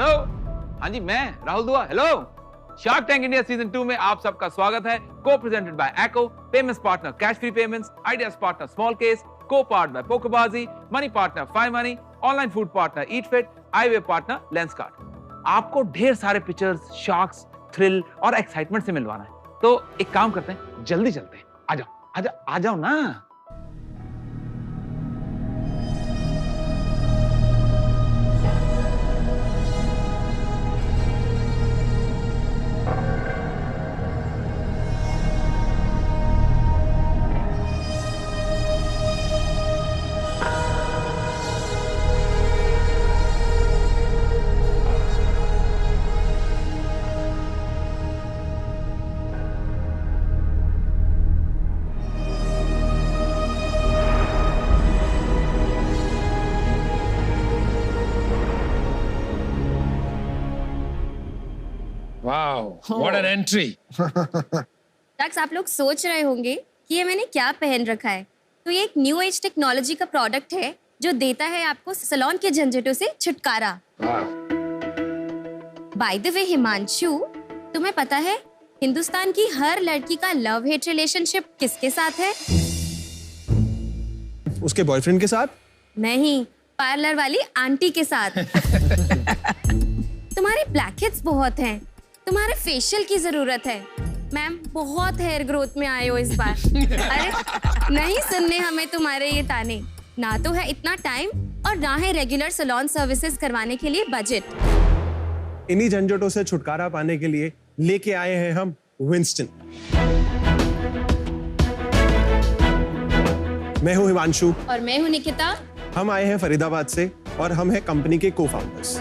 Hello, हाँ जी मैं Rahul Dua. Hello, shark tank India season 2 में आप सबका स्वागत है। Co presented by Acko, payments partner cash free payments, ideas partner small case, co part by पोकोबाजी, money partner 5 money, online food partner eat fit, eyewear partner Lenskart. आपको ढेर सारे pictures, shocks, thrill और एक्साइटमेंट से मिलवाना है। तो एक काम करते हैं, जल्दी चलते हैं। आ जाओ ना। Wow, what an entry! टक्स, आप लोग सोच रहे होंगे कि ये मैंने क्या पहन रखा है। तो ये एक न्यू एज टेक्नोलॉजी का प्रोडक्ट है जो देता है आपको सैलून के झंझटों से छुटकारा। बाय द वे हिमांशु, तुम्हें पता है हिंदुस्तान की हर लड़की का लव हेट रिलेशनशिप किसके साथ है? उसके बॉयफ्रेंड के साथ? नहीं, पार्लर वाली आंटी के साथ। तुम्हारे ब्लैकहेड्स बहुत हैं, तुम्हारे फेशियल की जरूरत है। मैम, बहुत हेयर ग्रोथ में आए हो इस बार। अरे नहीं सुनने हमें तुम्हारे ये ताने। ना तो है इतना टाइम और ना है रेगुलर सैलून सर्विसेज करवाने के लिए बजट। इन्हीं झंझटों से छुटकारा पाने के लिए लेके आए हैं हम विंस्टन। मैं हूं हिमांशु और मैं हूं निकिता। हम आए हैं फरीदाबाद से और हम हैं कंपनी के को-फाउंडर्स।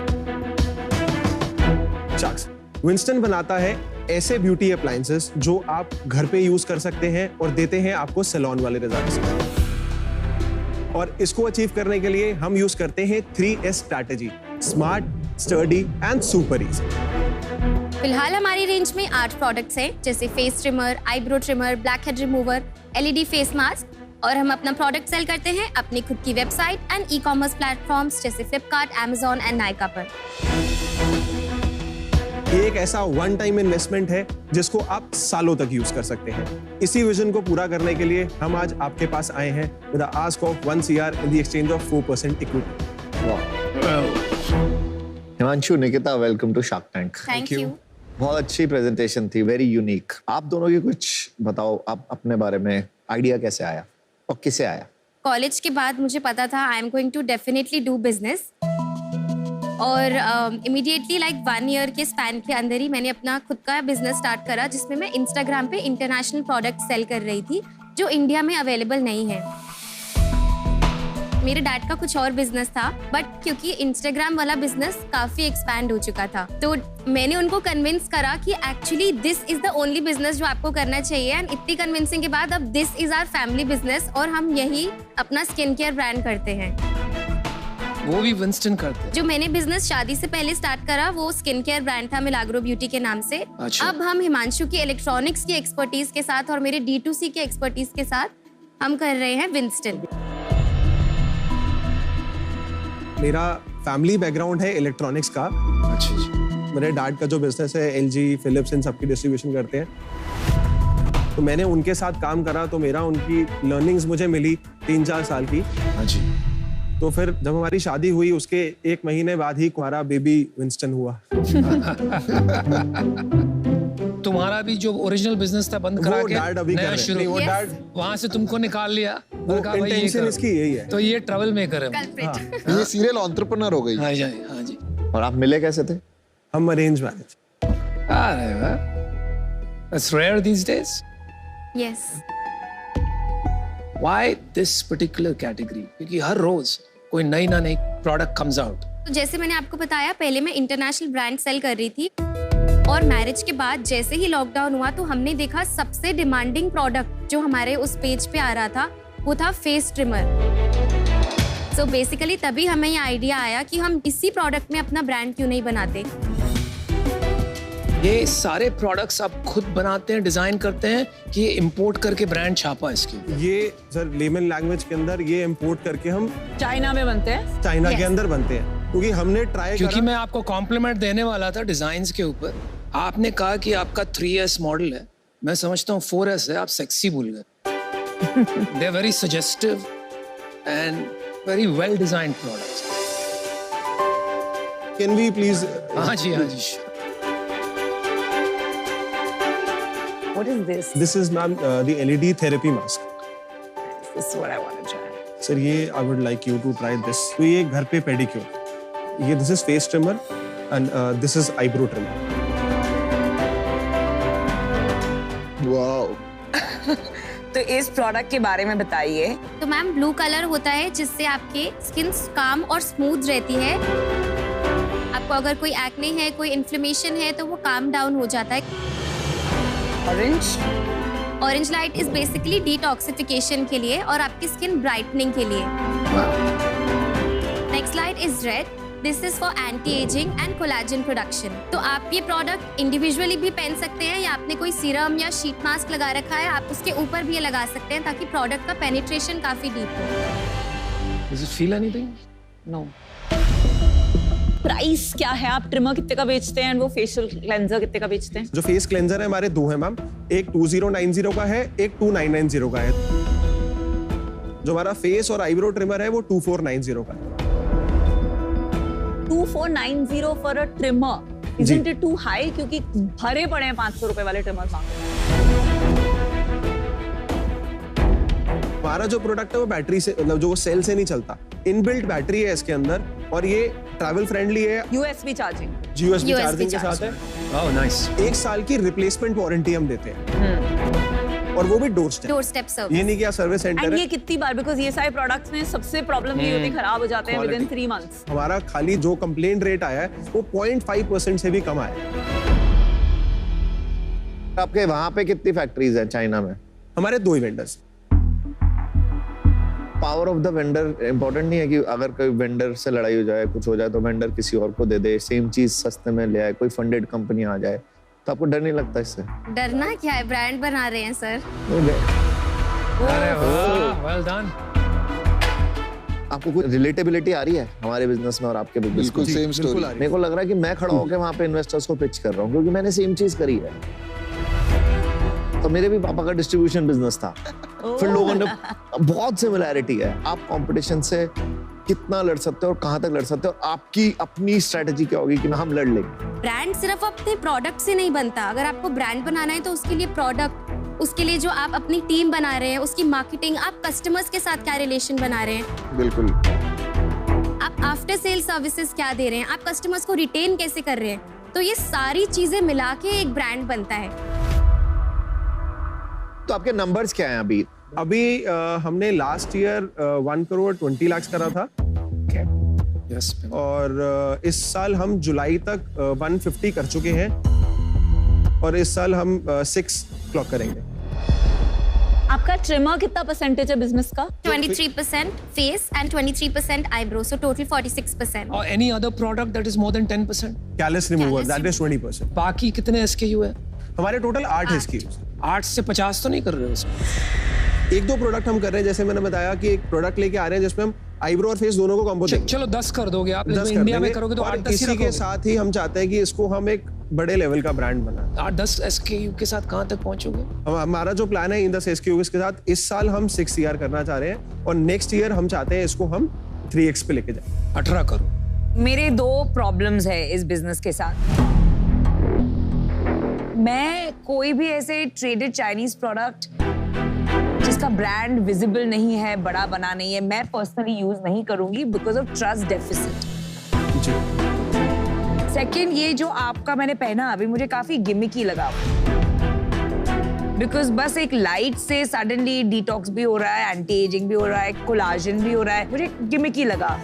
शख्स विंस्टन बनाता है ऐसे ब्यूटी अप्लायंसेस जो आप घर पे यूज कर सकते हैं और देते हैं आपको सैलून वाले रिजल्ट्स। और इसको अचीव करने के लिए हम यूज करते हैं 3S strategy: smart, sturdy and super easy. फिलहाल हमारी रेंज में 8 प्रोडक्ट्स हैं, जैसे face trimmer, eyebrow trimmer, black head remover, LED face mask. और हम अपना प्रोडक्ट सेल करते हैं अपनी खुद की वेबसाइट एंड ई-कॉमर्स प्लेटफॉर्म्स जैसे फ्लिपकार्ट, अमेज़न एंड नायका पर। ये एक ऐसा वन टाइम इन्वेस्टमेंट है जिसको आप सालों तक यूज कर सकते हैं। इसी विजन को पूरा करने के लिए हम आज आपके पास आए हैं with a ask of 1 CR in the exchange of 4% equity. Himanshu, Nikita, welcome to Shark Tank. Thank you. बहुत अच्छी प्रेजेंटेशन थी, वेरी यूनिक। आप दोनों की कुछ बताओ, आप अपने बारे में, आइडिया कैसे आया और किसे आया? कॉलेज के बाद मुझे पता था I am going to definitely do business. और इमीडिएटली लाइक 1 ईयर के स्पैन के अंदर ही मैंने अपना खुद का बिजनेस स्टार्ट करा, जिसमें मैं इंस्टाग्राम पे इंटरनेशनल प्रोडक्ट सेल कर रही थी जो इंडिया में अवेलेबल नहीं है। मेरे डैड का कुछ और बिजनेस था, बट क्योंकि इंस्टाग्राम वाला बिजनेस काफी एक्सपैंड हो चुका था, तो मैंने उनको कन्विंस करा कि actually this is the only business जो आपको करना चाहिए। एंड इतनी कन्विंसिंग के बाद अब this is our family business और हम यही अपना स्किन केयर ब्रांड करते हैं। वो भी विंस्टन करते हैं। जो मैंने बिजनेस शादी से पहले स्टार्ट करा वो स्किन केयर ब्रांड था मिलाग्रो ब्यूटी के नाम से। अच्छा। अब हम हिमांशु की इलेक्ट्रॉनिक्स की एक्सपर्टीज के साथ और मेरे D2C के एक्सपर्टीज के साथ हम कर रहे हैं विंस्टन। मेरा फैमिली बैकग्राउंड है इलेक्ट्रॉनिक्स का। अच्छा जी। मेरे डैड का जो बिजनेस है LG, फिलिप्स, इन सबकी डिस्ट्रीब्यूशन करते हैं। तो मैंने उनके साथ काम करा, तो मेरा उनकी लर्निंग्स मुझे मिली 3-4 साल की। हाँ जी। तो फिर जब हमारी शादी हुई उसके 1 महीने बाद ही हमारा बेबी विंस्टन हुआ। तुम्हारा भी जो ओरिजिनल बिजनेस था बंद करा के डैड अभी कर नया रहे हैं। शुरू, नहीं, वो डैड वहां से तुमको निकाल लिया। वो इंटेंशन इसकी यही है। तो ये ट्रबल मेकर है। कल्प्रिट। ये सीरियल एंटरप्रेन्योर हो गई। हाँ जी, हाँ जी। और आप मिले कैसे थे? हम अरेंज मैरिज। अरे वाह, that's rare these days. Yes. Why this particular category? क्योंकि हर रोज कोई नई प्रोडक्ट कम्स आउट। तो जैसे मैंने आपको बताया, पहले मैं इंटरनेशनल ब्रांड सेल कर रही थी और मैरिज के बाद जैसे ही लॉकडाउन हुआ तो हमने देखा सबसे डिमांडिंग प्रोडक्ट जो हमारे उस पेज पे आ रहा था वो था फेस ट्रिमर। सो बेसिकली तभी हमें ये आइडिया आया कि हम इसी प्रोडक्ट में अपना ब्रांड क्यों नहीं बनाते। ये सारे प्रोडक्ट्स आप खुद बनाते हैं, डिजाइन करते हैं कि ये इंपोर्ट करके ब्रांड छापा इसके? ये सर लेमन लैंग्वेज के अंदर ये इंपोर्ट करके हम चाइना में बनते हैं। चाइना के Yes. अंदर बनते हैं। क्योंकि हमने ट्राई क्योंकि मैं आपको कॉम्प्लीमेंट देने वाला था डिजाइन्स के ऊपर। आपने कहा कि आपका 3S मॉडल है, मैं समझता हूँ 4S है, आप सेक्सी भूल गए। They are very suggestive and very well designed products. Can we please? हाँ जी, हाँ जी। What is this? This is ma'am the LED therapy mask. This is what I want to try. Sir ये I would like you to try this. तो ये घर पे pedicure, ये this is face trimmer and this is eyebrow trimmer. Wow. तो इस product के बारे में बताइए। तो मैम ब्लू कलर होता है जिससे आपके स्किन काम और स्मूथ रहती है। आपको अगर कोई एक्ने है, कोई इन्फ्लेमेशन है तो वो काम डाउन हो जाता है। Orange light is basically detoxification के लिए और आपकी स्किन ब्राइटनिंग के लिए। Next light is red, this is for anti ageing and collagen production. तो आप ये प्रोडक्ट इंडिविजुअली भी पहन सकते हैं या आपने कोई सीरम या शीट मास्क लगा रखा है, आप उसके ऊपर भी ये लगा सकते हैं ताकि प्रोडक्ट का पेनिट्रेशन काफी डीप हो। Does it feel anything? No. Price क्या है? आप ट्रिमर कितने का बेचते हैं और वो फेशियल क्लेंजर कितने का बेचते हैं? जो फेस क्लेंजर है हमारे दो हैं मैम, एक 2090 का है, एक 2990 का है। जो हमारा फेस और आईब्रो ट्रिमर है वो 2490 का है। 2490 for a trimmer. Isn't it too high? क्योंकि भरे पड़े हैं 500 रुपए वाले ट्रिमर मांग रहे हैं। हमारा जो प्रोडक्ट है वो बैटरी से, मतलब जो सेल से नहीं चलता, इनबिल्ट बैटरी है इसके अंदर और ये ट्रैवल फ्रेंडली है। USB चार्जिंग, USB चार्जिंग के साथ है। Oh, nice. 1 साल की रिप्लेसमेंट वारंटी हम देते हैं और वो भी डोर स्टेप सर्विस। ये नहीं कि सर्विस सेंटर एंड है। ये कितनी बार, बिकॉज ये सारे प्रोडक्ट्स में सबसे प्रॉब्लम ये होती है खराब हो जाते हैं विदिन 3 मंथ्स। हमारा खाली जो कंप्लेंट रेट आया है वो 0.5% से भी कम आया है। आपके वहां पे कितनी फैक्ट्रीज हैं चाइना में? हमारे 2 ही vendors. Power of the vendor important नहीं है कि अगर कोई वेंडर से लड़ाई हो जाए, कुछ हो जाए तो वेंडर किसी और को दे दे, सेम चीज सस्ते में ले आए, कोई फंडेड कंपनी आ जाए, तो आपको डर नहीं लगता इससे? डरना क्या है, ब्रांड बना रहे हैं सर। अरे वाह, well done. आपको कोई रिलेटेबिलिटी आ रही है हमारे बिजनेस में और आपके बिजनेस बिल्कुल में? Same story. मेरे को लग रहा है कि मैं खड़ा होकर वहां पे इन्वेस्टर्स को पिच कर रहा हूँ क्योंकि मैंने सेम चीज करी है। तो मेरे भी पापा का डिस्ट्रीब्यूशन बिजनेस था। फिर लोगों ने, बहुत सिमिलैरिटी है। आप कंपटीशन से कितना लड़ सकते हो और कहां तक लड़ सकते हो, आपकी अपनी स्ट्रेटजी क्या होगी कि हम लड़ लेंगे। ब्रांड सिर्फ अपने प्रोडक्ट से नहीं बनता। अगर आपको ब्रांड बनाना है तो उसके लिए प्रोडक्ट, उसके लिए जो आप अपनी टीम बना रहे हैं, उसकी मार्केटिंग, आप कस्टमर्स के साथ क्या रिलेशन बना रहे हैं, बिल्कुल। आप आफ्टर सेल सर्विसेज क्या दे रहे हैं, आप कस्टमर्स को रिटेन कैसे कर रहे हैं, तो ये सारी चीजें मिला के एक ब्रांड बनता है। तो आपके नंबर्स क्या हैं अभी? हमने लास्ट ईयर 1 करोड़ 20 लाख करा था। Yes. और इस साल हम जुलाई तक 150 कर चुके हैं और इस साल हम 6 क्लॉक करेंगे। आपका ट्रिमर कितना परसेंटेज है बिजनेस का? 23% face and 23% eyebrow, so total 46%। Or any other product that is more than 10%? Callus remover, that is 20%। बाकी कितने SKU है? हमारे टोटल 8 SKUs। 8 से 50 तो नहीं कर रहे हो उसमें? 1-2 प्रोडक्ट हम कर रहे हैं, जैसे मैंने बताया कि एक प्रोडक्ट लेके आ रहे हैं जिसमें हम आईब्रो और फेस दोनों को कॉम्बो देंगे। चलो 10 कर दोगे आप, 10 इंडिया में करोगे तो 8-10 इसी के साथ ही हम चाहते हैं कि इसको हम एक बड़े लेवल का ब्रांड बनाएं। 8-10 SKU के साथ कहां तक पहुंचोगे? हमारा जो प्लान है इन 10 SKUs के साथ, इस साल हम 6 CR करना चाह रहे हैं और नेक्स्ट ईयर हम चाहते हैं इसको हम 3x पे लेके जाएं। 18 करो। मेरे 2 प्रॉब्लम्स है इस बिजनेस के साथ। मैं कोई भी ऐसे ट्रेडेड चाइनीज प्रोडक्ट जिसका ब्रांड विजिबल नहीं है, बड़ा बना नहीं है, मैं पर्सनली यूज नहीं करूंगी because of trust deficit. Second, ये जो आपका मैंने पहना अभी मुझे काफी गिमिकी लगा, बिकॉज बस एक लाइट से सडनली डिटॉक्स भी हो रहा है, एंटी एजिंग भी हो रहा है, कोलाजन भी हो रहा है, मुझे गिमिकी लगा।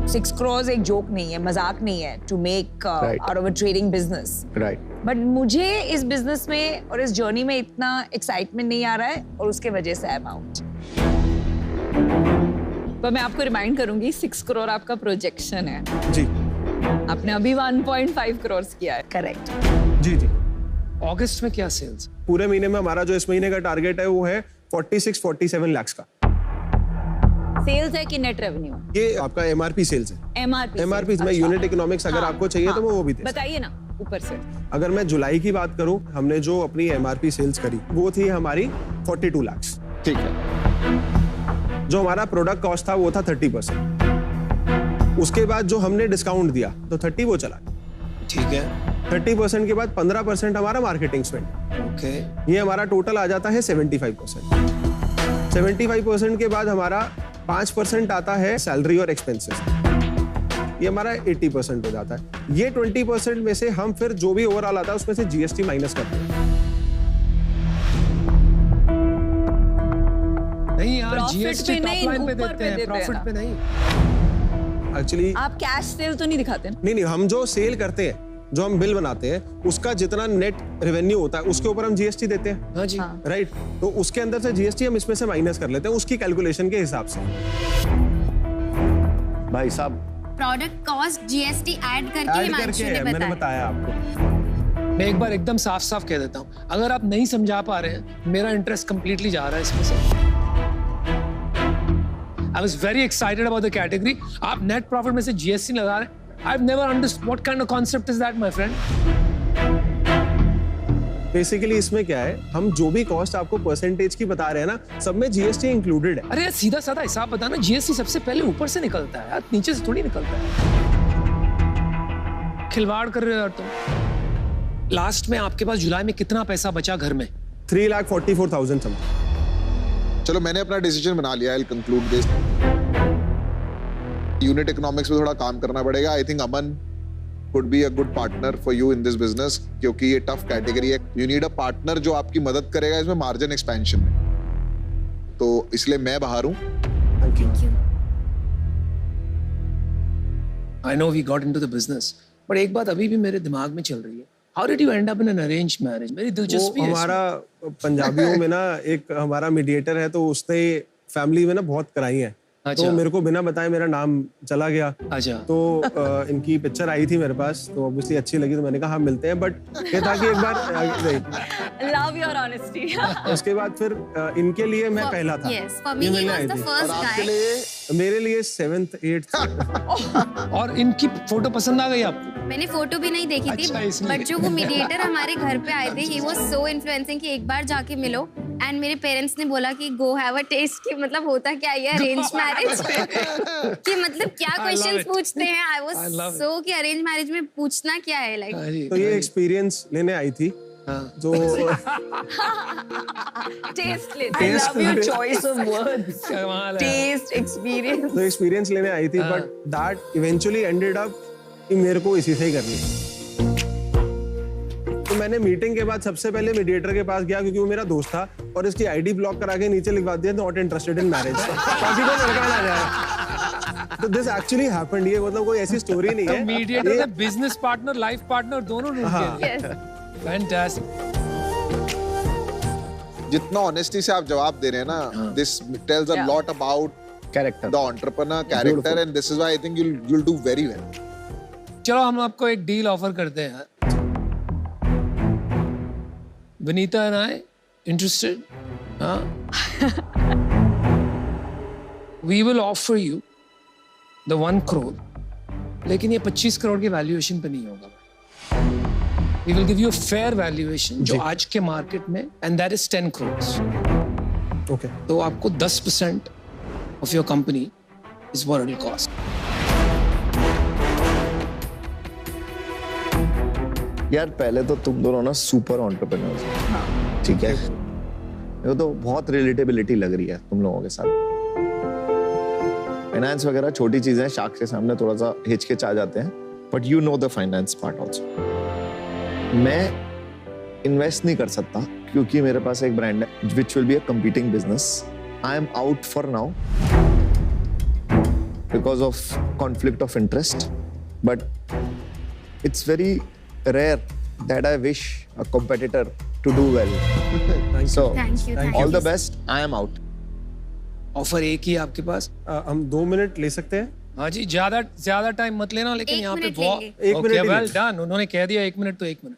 6 crores एक जोक नहीं है, मजाक नहीं है to make out of a trading business. Right. But मुझे इस बिजनेस में और इस जर्नी में इतना एक्साइटमेंट नहीं आ रहा है और उसके वजह से आई एम आउट। पर मैं आपको रिमाइंड करूंगी 6 करोड़ आपका प्रोजेक्शन है। जी। आपने अभी 1.5 करोड़ किया है। करेक्ट। जी जी। अगस्त में क्या सेल्स? पूरे महीने में हमारा जो इस महीने का टारगेट है वो है 46-47 लाख का। सेल्स है कि नेट रेवेन्यू? ये आपका एमआरपी सेल्स है। एमआरपी में यूनिट इकोनॉमिक्स अगर आपको चाहिए तो मैं वो भी दे सकता हूं। बताइए ना ऊपर से। अगर मैं जुलाई की बात करूं, हमने जो अपनी एमआरपी सेल्स करी वो थी हमारी 42 लाख। ठीक है। जो हमारा प्रोडक्ट कॉस्ट था वो था 30%। उसके बाद जो हमने डिस्काउंट दिया तो 30 वो चला। ठीक है। 30% के बाद 15% हमारा मार्केटिंग स्पेंड। ओके। ये हमारा टोटल आ जाता है 75%। 75% के बाद हमारा 5% आता है सैलरी और एक्सपेंसेस। ये हमारा 80% हो जाता है। ये 20% में से हम फिर जो भी ओवरऑल आता है उसमें से जीएसटी माइनस करते हैं। नहीं यार, Profit जीएसटी पे टॉप नहीं, लाइन पे ऊपर देते पे हैं, देते प्रॉफिट हैं पे नहीं। एक्चुअली आप कैश सेल तो नहीं दिखाते ना? नहीं, हम जो सेल करते हैं, जो हम बिल बनाते हैं, उसका जितना नेट रेवेन्यू होता है उसके ऊपर हम जीएसटी देते हैं। हाँ जी। राइट, तो उसके अंदर से जीएसटी हम इसमें से माइनस कर लेते हैं उसकी कैलकुलेशन के हिसाब से। भाई साहब, प्रोडक्ट कॉस्ट जीएसटी ऐड करके ऐड हिमांशु करके ने मैंने बताया। बताया आपको। मैं एक बार एकदम साफ साफ कह देता हूँ, अगर आप नहीं समझा पा रहे हैं, मेरा इंटरेस्ट कंप्लीटली जा रहा है इसमें से। I was very excited about the category. आप नेट प्रॉफिट में से जीएसटी लगा रहे हैं। I've never understood what kind of concept is that, my friend. Basically इसमें क्या है, हम जो भी कॉस्ट आपको परसेंटेज की बता रहे हैं ना, सब में जीएसटी इंक्लूडेड है। अरे यार, सीधा साधा हिसाब बताना, जीएसटी सबसे पहले ऊपर से निकलता है यार, नीचे से थोड़ी निकलता है। खिलवाड़ कर रहे हो यार तुम। लास्ट में आपके पास जुलाई में कितना पैसा बचा घर में? 3,44,000 समथिंग। चलो मैंने अपना डिसीजन बना लिया, I will conclude this. Unit economics पे थोड़ा काम करना पड़ेगा। I think Aman could be a good partner for you in this business, क्योंकि ये टफ कैटेगरी है। You need a partner जो आपकी मदद करेगा इसमें मार्जिन एक्सपेंशन में। तो इसलिए मैं बाहर हूँ। Thank you. I know we got into the business, but एक बात अभी भी मेरे दिमाग में चल रही है। How did you end up in an arranged marriage? मेरी दिलचस्पी है इसमें। हमारा पंजाबियों में ना एक हमारा मीडिएटर है, तो उसने फैमिली में ना बहुत कराई है। अच्छा। तो मेरे को बिना बताए मेरा नाम चला गया। अच्छा। तो इनकी पिक्चर आई थी मेरे पास, तो ऑब्वियसली अच्छी लगी, तो मैंने कहा हाँ मिलते हैं। बट ये था कि एक बार लव योर ऑनेस्टी। उसके बाद फिर इनके लिए मैं पहला था। Yes, for me ये he मिलने was आई the थी। first और आपके guy. लिए मेरे लिए 7th 8th और इनकी फोटो पसंद आ गई आपको? मैंने फोटो भी नहीं देखी अच्छा, थी, इसलिए। बट जो वो मीडिएटर हमारे घर पे आए थे, ही वाज सो इन्फ्लुएंसिंग कि एक बार जाके मिलो। एंड मेरे पेरेंट्स ने बोला कि गो हैव अ टेस्ट, कि मतलब होता क्या ये अरेंज मैरिज कि मतलब क्या I love क्वेश्चंस it. पूछते हैं। आई I वाज love it. सो कि अरेंज मैरिज में पूछना क्या है, लाइक हाँ जी, तो ये हाँ जी। एक्सपीरियंस लेने आई थी। हाँ। जो test. I love your choice of words. कमाल है। Taste, experience. तो एक्सपीरियंस लेने आई थी, but that eventually ended up कि मेरे को इसी से ही करनी है। तो मैंने मीटिंग के बाद सबसे पहले मीडिएटर के पास गया, क्योंकि वो मेरा दोस्त था, और इसकी आईडी ब्लॉक करा के नीचे लिखवा दिया नॉट इंटरेस्टेड इन मैरिज, ताकि कोई लड़का ना जाए। तो दिस एक्चुअली हैपेंड। ये मतलब कोई ऐसी स्टोरी नहीं तो है। मीडिएटर ने बिजनेस पार्टनर, लाइफ पार्टनर दोनों ढूंढ के यस फैंटास्टिक। जितना ऑनेस्टी से आप जवाब दे रहे हैं ना, this tells a lot about character, the entrepreneur character, and this is why I think you'll do very well. चलो हम आपको एक डील ऑफर करते हैं। Vinita and I interested? We will offer you the 1 crore, लेकिन ये 25 करोड़ की वैल्यूएशन पे नहीं होगा। We will give you fair valuation जो आज के मार्केट में, and that is 10 crores. Okay. तो आपको 10% of your company is what it will cost. यार पहले तो तुम दोनों ना सुपर एंटरप्रेन्योर्स हो, ठीक है? मेरे को तो बहुत रिलेटेबिलिटी लग रही है तुम लोगों के साथ। फाइनेंस वगैरह छोटी चीजें हैं, शार्क के सामने थोड़ा सा हिचकिच आ जाते हैं, but you know the finance part also. मैं इन्वेस्ट नहीं कर सकता क्योंकि मेरे पास एक ब्रांड है which will be a competing business. I am out for now because of conflict of interest, but it's very rare that I wish a competitor to do well. So, thank you. all the best. I am out. Offer एक ही है आपके पास? हम 2 minute ले सकते हैं? हाँ जी, ज्यादा time मत लेना, लेकिन 1 यहाँ पे मिनट बहुत लेंगे। 1 मिनट ही वेल लेंगे। डन। उन्होंने कह दिया 1 मिनट, तो 1 मिनट।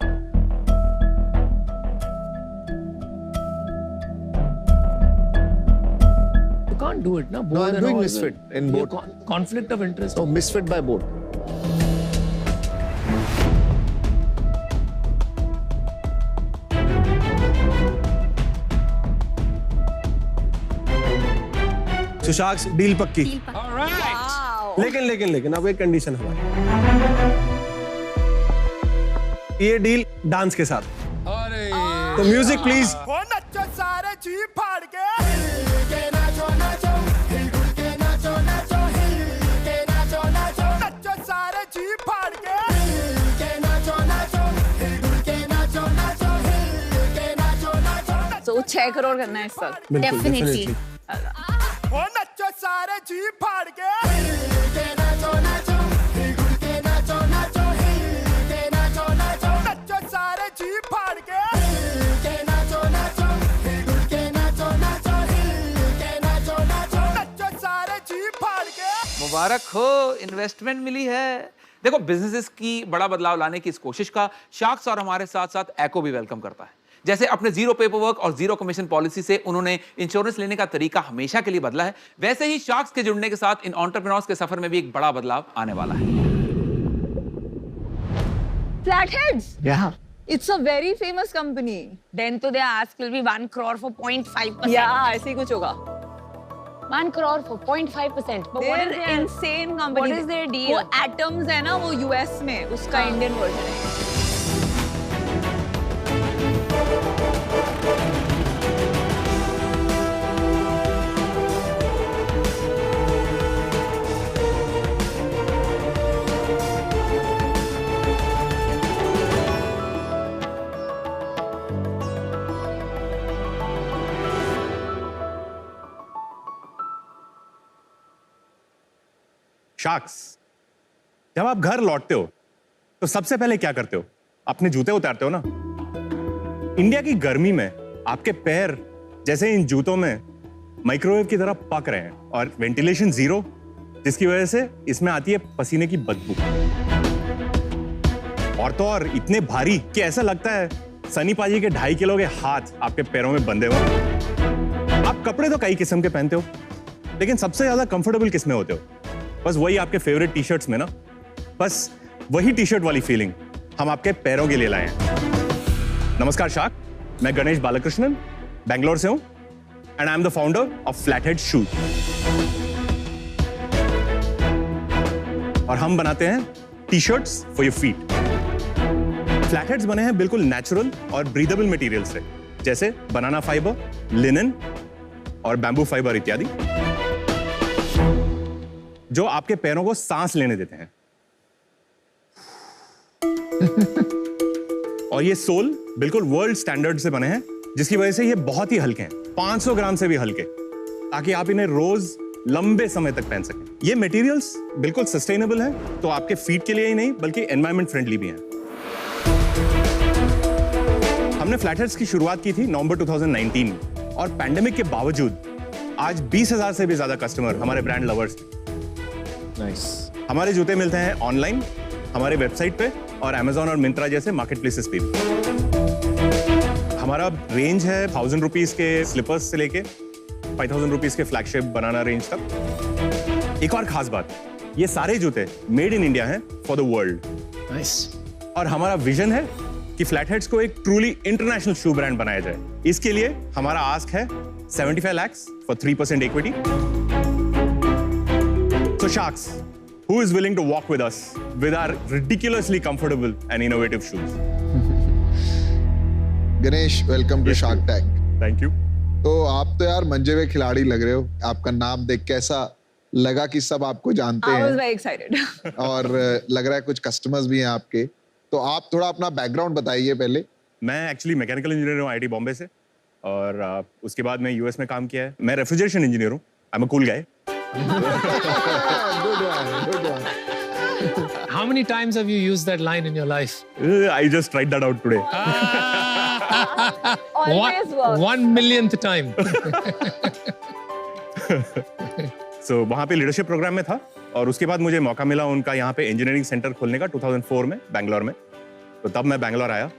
तो कहाँ can't do it, na? No, I'm doing misfit in both. Conflict of interest. No, misfit by both. Sushank deal पक्की। All right. लेकिन अब एक कंडीशन हमारी, ये डील डांस के साथ। अरे तो म्यूजिक प्लीज। नचो सारे जी फाड़ के, हिल के नाचो नाचो, हिल के नाचो नाचो, हिल के नाचो नाचो, नचो सारे जी फाड़ के, हिल के नाचो नाचो, हिल के नाचो नाचो, हिल के नाचो नाचो। So 6 करोड़ करना है इस साल। डेफिनेटली। नचो सारे जी फाड़ के, हिल के नाचो नाचो, हिल के नाचो नाचो, हिल के नाचो नाचो, नचो सारे जी फाड़ के, हिल के नाचो नाचो, हिल के नाचो नाचो, हिल के नाचो नाचो, नचो सारे जी फाड़ के। मुबारक हो, इन्वेस्टमेंट मिली है। देखो, बिजनेसेस की बड़ा बदलाव लाने की इस कोशिश का शार्क्स और हमारे साथ साथ एको भी वेलकम करता है। जैसे अपने जीरो पेपर वर्क और जीरो कमीशन पॉलिसी से उन्होंने इंश्योरेंस लेने का तरीका हमेशा के लिए बदला है, वैसे ही शार्क्स के जुड़ने के साथ इन एंटरप्रेन्योर्स के सफर में भी एक बड़ा बदलाव आने वाला है। Flatheads. Yeah. It's a very famous company. Then to their ask will be 1 crore for 0.5%. Yeah, ऐसे ही कुछ होगा. 1 crore for 0.5%. But what is their insane company? What is their deal? वो Atoms है ना, वो US में, उसका Indian version है. शार्क्स, जब आप घर लौटते हो तो सबसे पहले क्या करते हो? अपने जूते उतारते हो ना। इंडिया की गर्मी में आपके पैर जैसे इन जूतों में माइक्रोवेव की तरह पक रहे हैं और वेंटिलेशन जीरो, जिसकी वजह से इसमें आती है पसीने की बदबू। और तो और इतने भारी कि ऐसा लगता है सनी पाजी के 2.5 किलो के हाथ आपके पैरों में बंधे हुए। आप कपड़े तो कई किस्म के पहनते हो, लेकिन सबसे ज्यादा कंफर्टेबल किस में होते हो? बस वही आपके फेवरेट टी शर्ट्स में ना। बस वही टी शर्ट वाली फीलिंग हम आपके पैरों के लिए लाए हैं। नमस्कार शार्क, मैं गणेश बालकृष्णन बैंगलोर से हूं and I am the founder of Flathead shoes. और हम बनाते हैं T shirts for your feet. Flatheads बने हैं बिल्कुल नेचुरल और ब्रीदेबल मटेरियल से, जैसे बनाना फाइबर, लिनन और बैम्बू फाइबर इत्यादि, जो आपके पैरों को सांस लेने देते हैं। और ये सोल बिल्कुल वर्ल्ड स्टैंडर्ड से बने हैं, जिसकी वजह से ये बहुत ही हल्के हैं, 500 ग्राम से भी हल्के, ताकि आप इन्हें रोज लंबे समय तक पहन सकें। ये मटेरियल्स बिल्कुल सस्टेनेबल हैं, तो आपके फीट के लिए ही नहीं बल्कि एनवायरमेंट फ्रेंडली भी हैं। हमने फ्लैटहेड्स की शुरुआत की थी नवंबर 2019 में, और पैंडेमिक के बावजूद आज 20,000 से भी ज्यादा कस्टमर हमारे ब्रांड लवर्स हैं। Nice. हमारे जूते मिलते हैं ऑनलाइन, हमारे वेबसाइट पे और Amazon और मिंत्रा जैसे मार्केट प्लेसेस पे भी। हमारा रेंज है 1000 रुपीज के स्लीपर्स से लेके 5000 रुपीज के फ्लैगशिप बनाना रेंज तक। एक और खास बात, ये सारे जूते मेड इन इंडिया हैं फॉर द वर्ल्ड। नाइस। और हमारा विजन है कि फ्लैटहेड्स को एक ट्रूली इंटरनेशनल शू ब्रांड बनाया जाए। इसके लिए हमारा आस्क है 75 lakhs for 3% equity. So Sharks, who is willing to walk with us with our ridiculously comfortable and innovative shoes? Ganesh, welcome to Shark Tank. Thank you. तो आप तो यार मंजे हुए खिलाड़ी लग रहे हो। आपका नाम देख के ऐसा लगा कि सब आपको जानते I was हैं very excited. और लग रहा है कुछ कस्टमर्स भी हैं आपके। तो आप थोड़ा अपना बैकग्राउंड बताइए पहले। मैं एक्चुअली मैकेनिकल इंजीनियर हूँ IIT बॉम्बे से, और उसके बाद मैं यूएस में काम किया है। मैं रेफ्रिजरेशन इंजीनियर हूँ। I am a cool guy. How many times have you used that line in your life? I just tried that out today. Always works. 1 millionth time. So वहाँ पे लीडरशिप प्रोग्राम में था, और उसके बाद मुझे मौका मिला उनका यहाँ पे इंजीनियरिंग सेंटर खोलने का 2004 में बैंगलोर में। तो तब मैं बैंगलोर आया,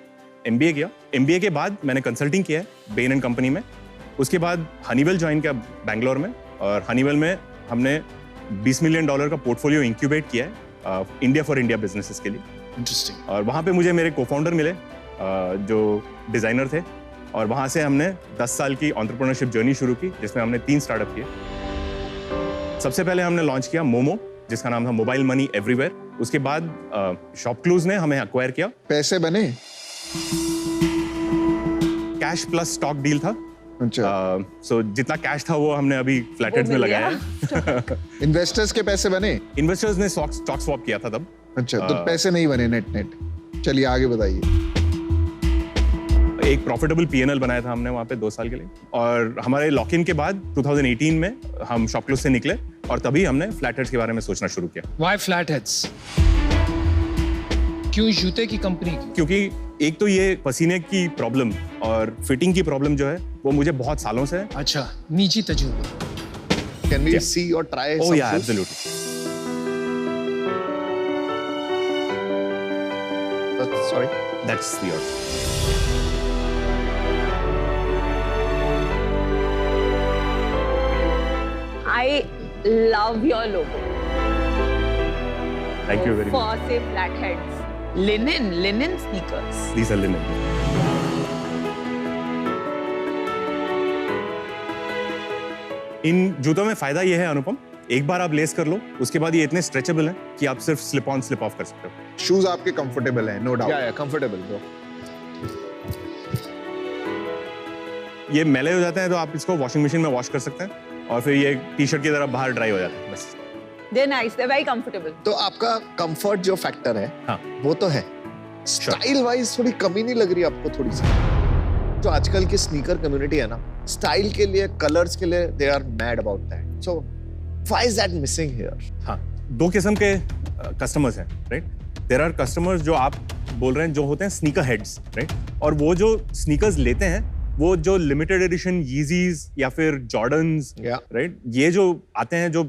MBA किया। MBA के बाद मैंने कंसल्टिंग किया है बेन एंड कंपनी में। उसके बाद हनीवेल ज्वाइन किया बैंगलोर में, और हनीवेल में हमने $20 मिलियन का पोर्टफोलियो इंक्यूबेट किया है इंडिया फॉर इंडिया बिजनेसेस के लिए। इंटरेस्टिंग। और वहाँ पे मुझे मेरे को-फाउंडर मिले जो डिजाइनर थे, और वहाँ से हमने 10 साल की एंटरप्रेन्योरशिप जर्नी शुरू की, जिसमें हमने 3 स्टार्टअप किए। सबसे पहले हमने लॉन्च किया मोमो, जिसका नाम था मोबाइल मनी एवरीवेयर। उसके बाद शॉपक्लूज ने हमें एक्वायर किया। पैसे बने? कैश प्लस स्टॉक डील था। अच्छा। सो जितना कैश था वो हमने अभी फ्लैटहेड्स में लगाया है। इन्वेस्टर्स के पैसे बने? इन्वेस्टर्स ने स्टॉक स्वैप किया था तब। अच्छा, तो पैसे नहीं बने नेट। चलिए आगे बताइए। एक प्रॉफिटेबल P&L बनाया था हमने वहाँ पे 2 साल के लिए, और हमारे लॉक इन के बाद 2018 में हम शॉपक्लूज से निकले, और तभी हमने फ्लैटहेड्स के बारे में सोचना शुरू किया। Why Flatheads? क्यों जूते की कंपनी? क्योंकि एक तो ये पसीने की प्रॉब्लम और फिटिंग की प्रॉब्लम जो है वो मुझे बहुत सालों से है। अच्छा, निजी तजुर्बा। Can we see or try Oh some yeah, shoes? absolutely. Sorry. That's yours. I love your logo. Thank you very much. For say Flatheads. Linen sneakers. These are linen. इन जूतों में फायदा ये है अनुपम, एक बार आप लेस कर लो, उसके बाद ये इतने स्ट्रेचेबल हैं कि आप सिर्फ स्लिप ऑन स्लिप ऑफ कर सकते हो। शूज आपके कंफर्टेबल हैं, no doubt. Yeah, comfortable bro. ये मैले हो जाते हैं तो आप इसको वॉशिंग मशीन में वॉश कर सकते हैं, और फिर ये टी-शर्ट की तरह बाहर ड्राई हो जाता है बस। They're nice. They're very comfortable. तो आपका कंफर्ट जो फैक्टर है, हाँ। वो तो है। स्टाइल वाइज थोड़ी कमी नहीं लग रही आपको थोड़ी सी? जो आजकल की स्नीकर कम्युनिटी है ना, स्टाइल के लिए, कलर्स के लिए, they are mad about that. So why is that missing here? हाँ, 2 किस्म के कस्टमर्स हैं, राइट? देयर आर कस्टमर्स जो आप बोल रहे हैं जो होते हैं स्नीकर हेड्स, राइट? और वो जो स्नीकर्स लेते हैं वो जो लिमिटेड एडिशन यीजीज या फिर जॉर्डन्स, राइट, ये जो आते हैं जो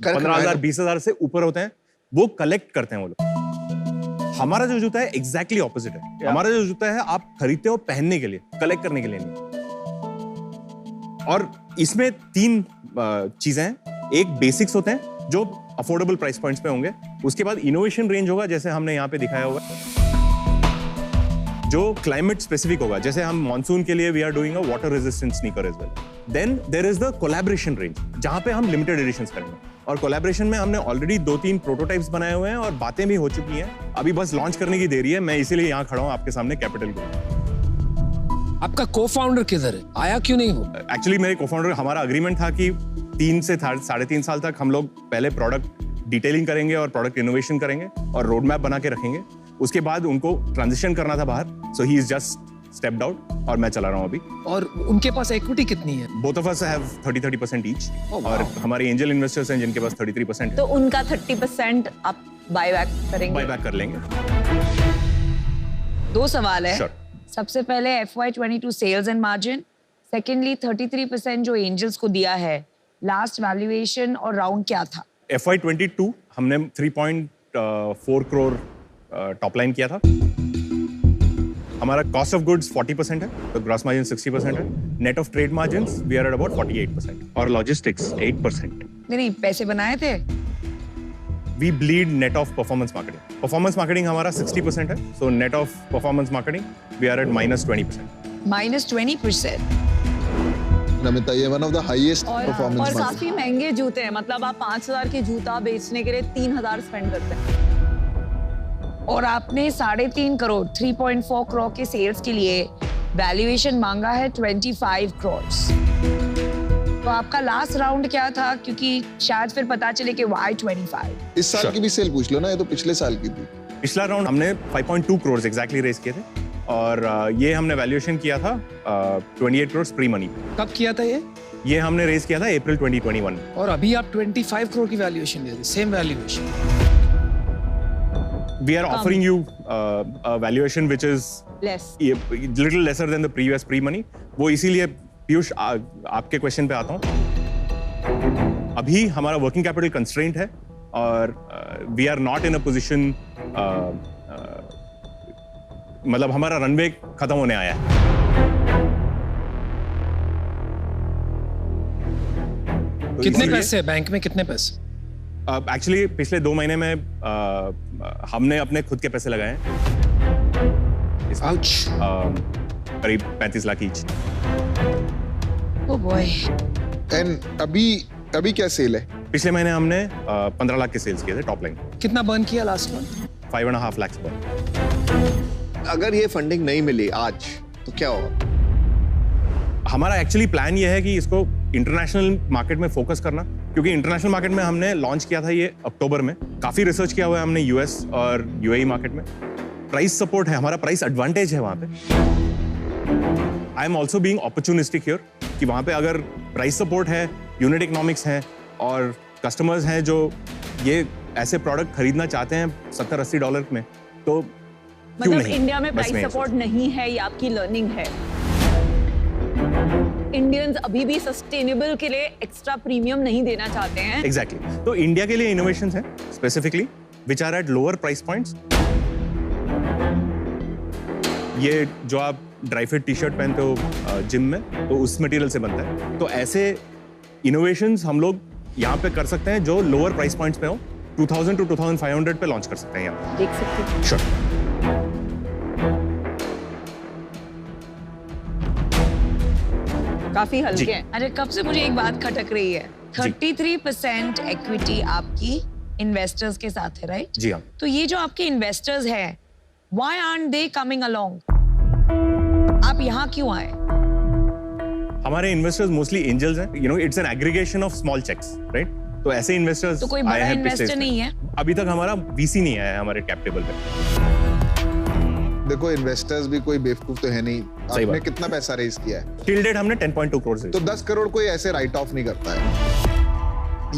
15,000 20,000 से ऊपर होते हैं, वो कलेक्ट करते हैं वो लोग। हमारा जो जूता है एग्जैक्टली ऑपोजिट है। हमारा जो जूता है आप खरीदते हो पहनने के लिए, कलेक्ट करने के लिए नहीं। और इसमें 3 चीजें हैं। एक बेसिक्स होते हैं जो अफोर्डेबल प्राइस पॉइंट्स पे होंगे, उसके बाद इनोवेशन रेंज होगा जैसे हमने यहाँ पे दिखाया होगा, जो क्लाइमेट स्पेसिफिक होगा, जैसे हम मॉनसून के लिए we are doing a water resistant sneaker as well. Then there is the collaboration range, जहां पे हम लिमिटेड एडिशंस करेंगे, और कोलैबोरेशन में हमने ऑलरेडी 2-3 प्रोटोटाइप्स बनाए हुए हैं और बातें भी हो चुकी हैं, अभी बस लॉन्च करने की देरी है। मैं इसीलिए यहाँ खड़ा हूँ आपके सामने कैपिटल ग्रुप। आपका को-फाउंडर किधर है? आया क्यों नहीं हो? एक्चुअली मेरे को-फाउंडर, हमारा अग्रीमेंट था कि 3 से 3.5 साल तक हम लोग पहले प्रोडक्ट डिटेलिंग करेंगे और प्रोडक्ट इनोवेशन करेंगे और रोड मैप बना के रखेंगे। उसके बाद उनको ट्रांजिशन करना था बाहर, so he is just stepped out और मैं चला रहा हूँ अभी। और उनके पास इक्विटी कितनी है? Both of us have 30% each, और हमारे एंजल इन्वेस्टर्स हैं जिनके पास 33% है। तो उनका 30% आप बाय बैक करेंगे? बाय बैक कर लेंगे। 2 सवाल है। Sure. सबसे पहले FY22 sales and margin, secondly 33% जो एंजल्स को दिया है, लास्ट वैल्यूएशन और राउंड क्या था? FY22 हमने 3.4 करोड़ टॉप लाइन किया था। हमारा कॉस्ट ऑफ गुड्स 40% है, तो ग्रॉस मार्जिन 60% है। Net of trade margins we are at about 48%, और लॉजिस्टिक्स 8%। नहीं, पैसे बनाए थे। We bleed net of performance marketing. Performance marketing हमारा 60% है, so net of performance marketing we are at -20%। -20%। Namita, ये वन ऑफ द हाईएस्ट और परफॉर्मेंस काफी महंगे जूते हैं, मतलब आप 5,000 के जूता बेचने के लिए 3,000 स्पेंड करते हैं। और आपने 3.5 करोड़ 3.4 करोड़ के सेल्स के लिए वैल्यूएशन मांगा है 25 करोड़। तो आपका लास्ट राउंड क्या था? क्योंकि शायद फिर पता चले कि why 25। इस साल की भी सेल पूछ लो ना, ये तो पिछले साल की थी। पिछला राउंड हमने 5.2 करोड़ एग्जैक्टली रेज किए थे, और ये हमने वैल्यूएशन किया था 28 करोड़ प्री मनी। कब किया था ये? ये हमने रेज किया था अप्रैल 2021। और अभी आप 25 करोड़ की वैल्यूएशन दे रहे, same valuation. We are offering you a valuation which is little lesser than the previous pre-money. वो इसीलिए पीयूष आपके क्वेश्चन पे आता हूँ। अभी हमारा वर्किंग कैपिटल कंस्ट्रेंट है, और we are not in a position, मतलब हमारा रनवे खत्म होने आया है। कितने इसीलिए- पैसे बैंक में, कितने पैसे? एक्चुअली पिछले 2 महीने में हमने अपने खुद के पैसे लगाए हैं। आउच। करीब 35 lakh each. Oh boy. And अभी क्या सेल है? पिछले महीने हमने 15 लाख के सेल्स किए थे टॉप लाइन। कितना बर्न किया लास्ट मंथ? 5.5 लाख पर। अगर ये फंडिंग नहीं मिली आज तो क्या होगा? हमारा एक्चुअली प्लान ये है कि इसको इंटरनेशनल मार्केट में फोकस करना, क्योंकि इंटरनेशनल मार्केट में हमने लॉन्च किया था ये अक्टूबर में। काफी रिसर्च किया हुआ है हमने यूएस और यूएई मार्केट में। प्राइस सपोर्ट है, हमारा प्राइस एडवांटेज है वहां पे। I am also being opportunistic here कि वहां पे अगर प्राइस सपोर्ट है, यूनिट इकोनॉमिक्स है और कस्टमर्स हैं जो ये ऐसे प्रोडक्ट खरीदना चाहते हैं $70-80 में, तो क्यों मतलब नहीं? इंडिया में बस प्राइस मैं ये सपोर्ट नहीं है, ये आपकी लर्निंग है। इंडियंस अभी भी सस्टेनेबल के लिए एक्स्ट्रा प्रीमियम नहीं देना चाहते हैं। एग्जैक्टली तो इंडिया के लिए इनोवेशंस हैं specifically which are at lower price points. ये जो आप ड्राई फिट टी शर्ट पहनते हो जिम में, तो उस मटेरियल से बनता है। तो ऐसे इनोवेशंस हम लोग यहाँ पे कर सकते हैं जो लोअर प्राइस पॉइंट्स पे हो। 2000 to 2500 पे लॉन्च कर सकते हैं यहाँ। देख सकते हैं। श्योर। काफी हल्के हैं। अरे कब से मुझे एक बात खटक रही है। 33% इक्विटी आपकी इन्वेस्टर्स के साथ है, राइट? जी हाँ। तो ये जो आपके इन्वेस्टर्स हैं, why aren't they coming along? आप यहाँ क्यों आए? हमारे इन्वेस्टर्स मोस्टली एंजल्स हैं। You know it's an aggregation of small cheques, right? तो ऐसे इन्वेस्टर्स तो कोई बड़ा इन्वेस्टर नहीं है? अभी तक हमारा वीसी नहीं आया है हमारे कैप टेबल पे। देखो इन्वेस्टर्स भी कोई बेवकूफ तो है नहीं। सही आपने बात। कितना पैसा रेज किया है? टिल डेट हमने 10.2 करोड़ से। तो 10 करोड़ कोई ऐसे राइट ऑफ नहीं करता है।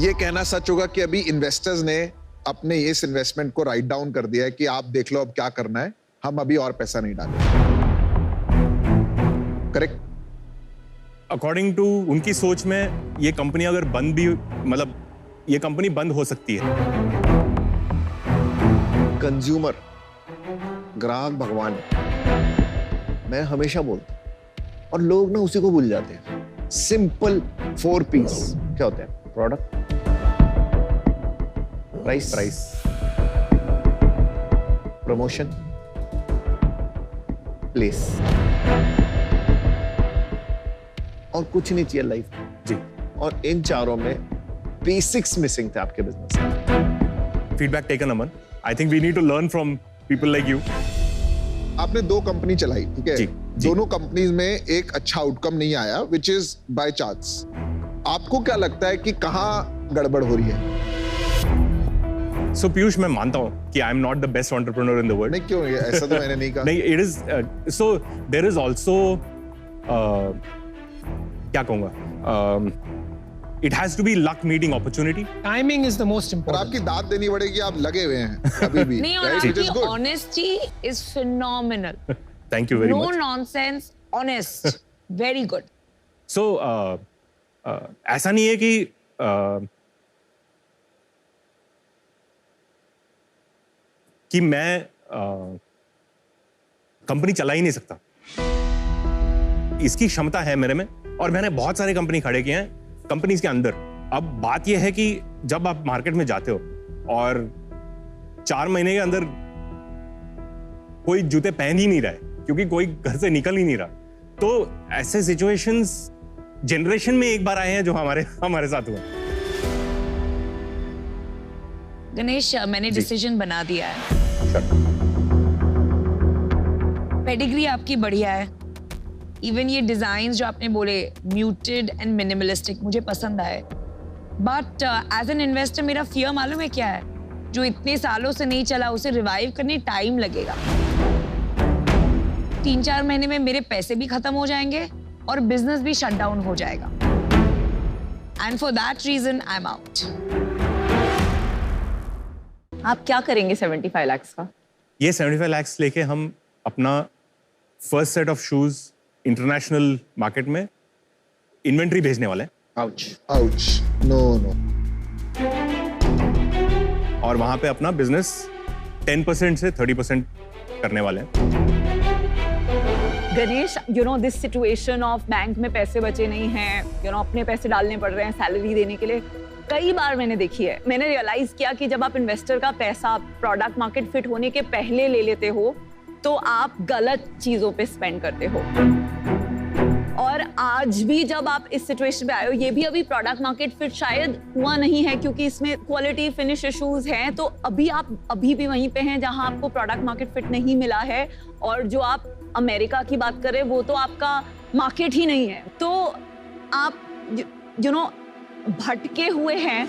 ये कहना सच होगा कि अभी इन्वेस्टर्स ने अपने इस इन्वेस्टमेंट को राइट डाउन कर दिया है कि आप देख लो अब क्या करना है, हम अभी और पैसा नहीं डालेंगे। करेक्ट? अकॉर्डिंग टू उनकी सोच में ये कंपनी अगर बंद भी, मतलब ये कंपनी बंद हो सकती है। कंज्यूमर, ग्राहक भगवान है, मैं हमेशा बोलता हूं, और लोग ना उसी को भूल जाते हैं। सिंपल 4 P's क्या होते हैं? प्रोडक्ट, प्राइस, प्रमोशन, प्लेस, और कुछ नहीं चाहिए लाइफ जी। और इन चारों में बेसिक्स मिसिंग थे आपके बिजनेस में। Feedback taken Aman. I think we need to learn from people like you. आपने 2 कंपनी चलाई, ठीक है? जी, जी। दोनों कंपनीज में एक अच्छा आउटकम नहीं आया, विच इज बाय चांस। आपको क्या लगता है कि कहाँ गड़बड़ हो रही है? सो पीयूष, मैं मानता हूँ कि I am not the best entrepreneur in the world. नहीं, क्यों? ऐसा तो मैंने नहीं कहा। नहीं, it is so there is also क्या कहूँगा, it has to be luck meeting opportunity. Timing is the most और इंपॉर्टेंट। आपकी दाद देनी पड़ेगी, आप लगे हुए हैं अभी भी। नहीं, और right? Which is आपकी good. Honesty is phenomenal. Thank you very no much. Nonsense, honest, very good. So ऐसा नहीं है कि मैं कंपनी चला ही नहीं सकता। इसकी क्षमता है मेरे में, और मैंने बहुत सारे कंपनी खड़े किए हैं कंपनीज के अंदर। अब बात यह है कि जब आप मार्केट में जाते हो और 4 महीने के अंदर कोई जूते पहन ही नहीं रहा है क्योंकि कोई घर से निकल ही नहीं रहा, तो ऐसे सिचुएशंस जनरेशन में एक बार आए हैं जो हमारे साथ हुआ। गणेश, मैंने डिसीजन बना दिया है। पेडिग्री आपकी बढ़िया है। इवन ये डिजाइन जो आपने बोले म्यूटेड एंड मिनिमलिस्टिक मुझे पसंद आए। बट एज एन इन्वेस्टर मेरा फियर मालूम है क्या है? जो इतने सालों से नहीं चला उसे रिवाइव करने टाइम लगेगा। 3-4 महीने में मेरे पैसे भी खत्म हो जाएंगे और बिजनेस भी शट डाउन हो जाएगा। And for that reason I am out. आप क्या करेंगे 75 लाख का? ये 75 लाख लेके हम अपना first set of shoes international market में इन्वेंट्री भेजने वाले हैं। Ouch. No. और वहां पे अपना बिजनेस 10% से 30% करने वाले हैं। Ganesh, you know this situation of bank में पैसे बचे नहीं हैं, यू नो अपने पैसे डालने पड़ रहे हैं सैलरी देने के लिए, कई बार मैंने देखी है। मैंने रियलाइज किया कि जब आप इन्वेस्टर का पैसा प्रोडक्ट मार्केट फिट होने के पहले ले लेते हो तो आप गलत चीजों पे स्पेंड करते हो। और आज भी जब आप इस सिचुएशन पे आए हो, ये भी अभी प्रोडक्ट मार्केट फिट शायद हुआ नहीं है क्योंकि इसमें क्वालिटी फिनिश इश्यूज हैं, तो अभी आप अभी भी वहीं पे हैं जहां आपको प्रोडक्ट मार्केट फिट नहीं मिला है। और जो आप अमेरिका की बात करें वो तो आपका मार्केट ही नहीं है, तो आप यू नो भटके हुए हैं।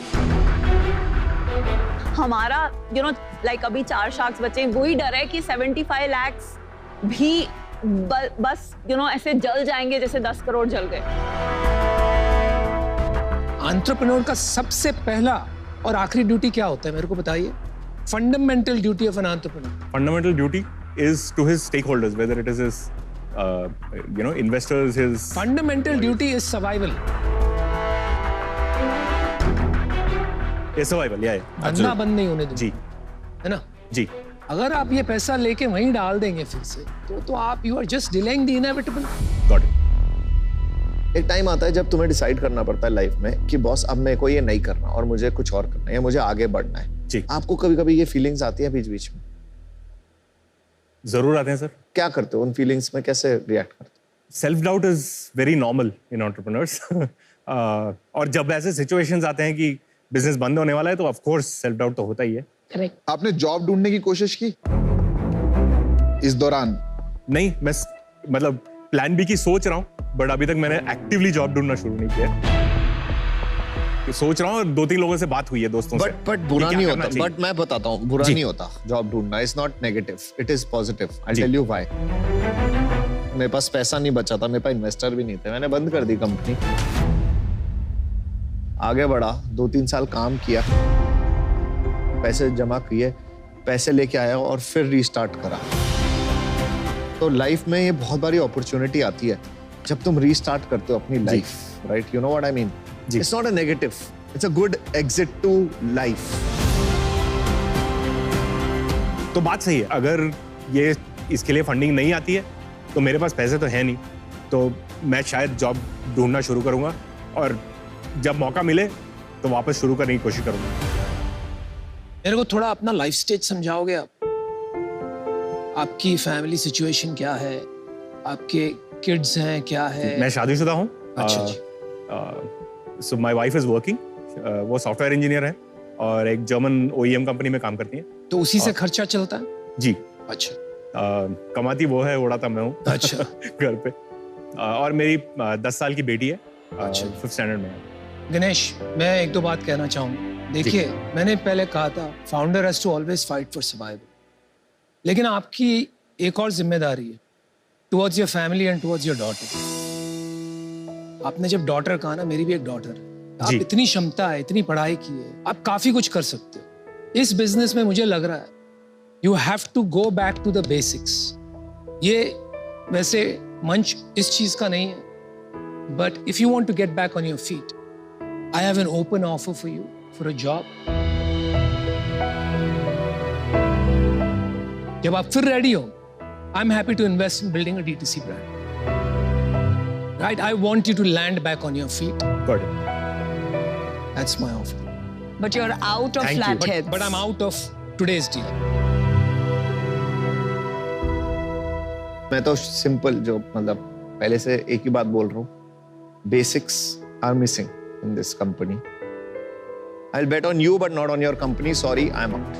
हमारा यू नो लाइक अभी 4 शार्क्स बचे, वही डर है कि 75 लाख भी बस यू नो ऐसे जल जाएंगे जैसे 10 करोड़ जल गए। एंटरप्रेन्योर का सबसे पहला और आखिरी ड्यूटी क्या होता है, मेरे को बताइए। Fundamental duty of an entrepreneur. Fundamental duty is to his stakeholders, whether it is his, investors, his. Fundamental duty is survival. Survival, yeah. धंधा बंद नहीं होने दो, जी, है ना जी। अगर आप ये पैसा लेके वहीं डाल देंगे फिर से तो आप you are just delaying the inevitable. Got it. एक टाइम आता है जब तुम्हें डिसाइड करना पड़ता है लाइफ में कि बॉस अब मेरे को ये नहीं करना और मुझे कुछ और करना है या मुझे आगे बढ़ना है। जी। आपको कभी-कभी ये फीलिंग्स आती है बीच-बीच में? जरूर आते हैं सर। क्या करते हो उन फीलिंग्स में, कैसे रिएक्ट करते हो? Self doubt is very normal in entrepreneurs. और जब ऐसे सिचुएशंस आते हैं कि बिजनेस बंद होने वाला है तो ऑफ कोर्स सेल्फ डाउट तो होता ही है। करेक्ट। आपने जॉब ढूंढने की कोशिश की इस दौरान? नहीं, मैं मतलब प्लान बी की सोच रहा हूँ, बट अभी तक मैंने एक्टिवली जॉब ढूंढना शुरू नहीं किया। सोच रहा हूँ, 2-3 लोगों से बात हुई है, दोस्तों से। बट बुरा नहीं होता, बट मैं बताता हूँ, बुरा नहीं होता जॉब ढूंढना। It's not negative, it is positive. I tell you why. मेरे पास पैसा नहीं बचा था, मेरे पास इन्वेस्टर भी नहीं थे, मैंने बंद कर दी कंपनी, आगे बढ़ा, 2-3 साल काम किया, पैसे जमा किए, पैसे लेके आया और फिर रीस्टार्ट करा। तो लाइफ में ये बहुत बड़ी अपॉर्चुनिटी आती है जब तुम रीस्टार्ट करते हो अपनी life, right? You know what I mean? It's not a negative, it's a good exit to life. तो बात सही है, अगर ये इसके लिए फंडिंग नहीं आती है तो मेरे पास पैसे तो है नहीं, तो मैं शायद जॉब ढूंढना शुरू करूंगा और जब मौका मिले तो वापस शुरू करने की कोशिश करूंगा। मेरे को थोड़ा अपना लाइफ स्टेज समझाओगे आप? आपकी फैमिली सिचुएशन क्या है, आपके किड्स हैं, क्या है? मैं शादीशुदा हूँ। अच्छा जी। So my wife is working, वो सॉफ्टवेयर इंजीनियर है और एक जर्मन OEM कंपनी में काम करती है। तो उसी से खर्चा चलता है? जी। अच्छा। कमाती वो है, उड़ाता मैं हूँ। अच्छा। घर पे। और मेरी 10 साल की बेटी है, अच्छा। 5th स्टैंडर्ड में। गणेश, मैं 1-2 बात कहना चाहूंगा। देखिए, मैंने पहले कहा था founder has to always fight for survival, लेकिन आपकी एक और जिम्मेदारी है towards your family and towards your daughter. आपने जब डॉटर कहा ना, मेरी भी एक डॉटर है, आप इतनी क्षमता है, इतनी पढ़ाई की है, आप काफी कुछ कर सकते हो इस बिजनेस में। मुझे लग रहा है you have to go back to the basics. ये वैसे मंच इस चीज का नहीं है, but if you want to get back on your feet, I have an open offer for you for a job. जब आप फिर रेडी हो, I'm happy to invest in building a D2C brand. Right? I want you to land back on your feet. Got it. That's my offer. But you're out of Thank you. Flatheads. But I'm out of today's deal. मैं तो simple, जो मतलब पहले से एक ही बात बोल रहा हूँ, basics are missing in this company. I'll bet on you but not on your company. Sorry, I'm out.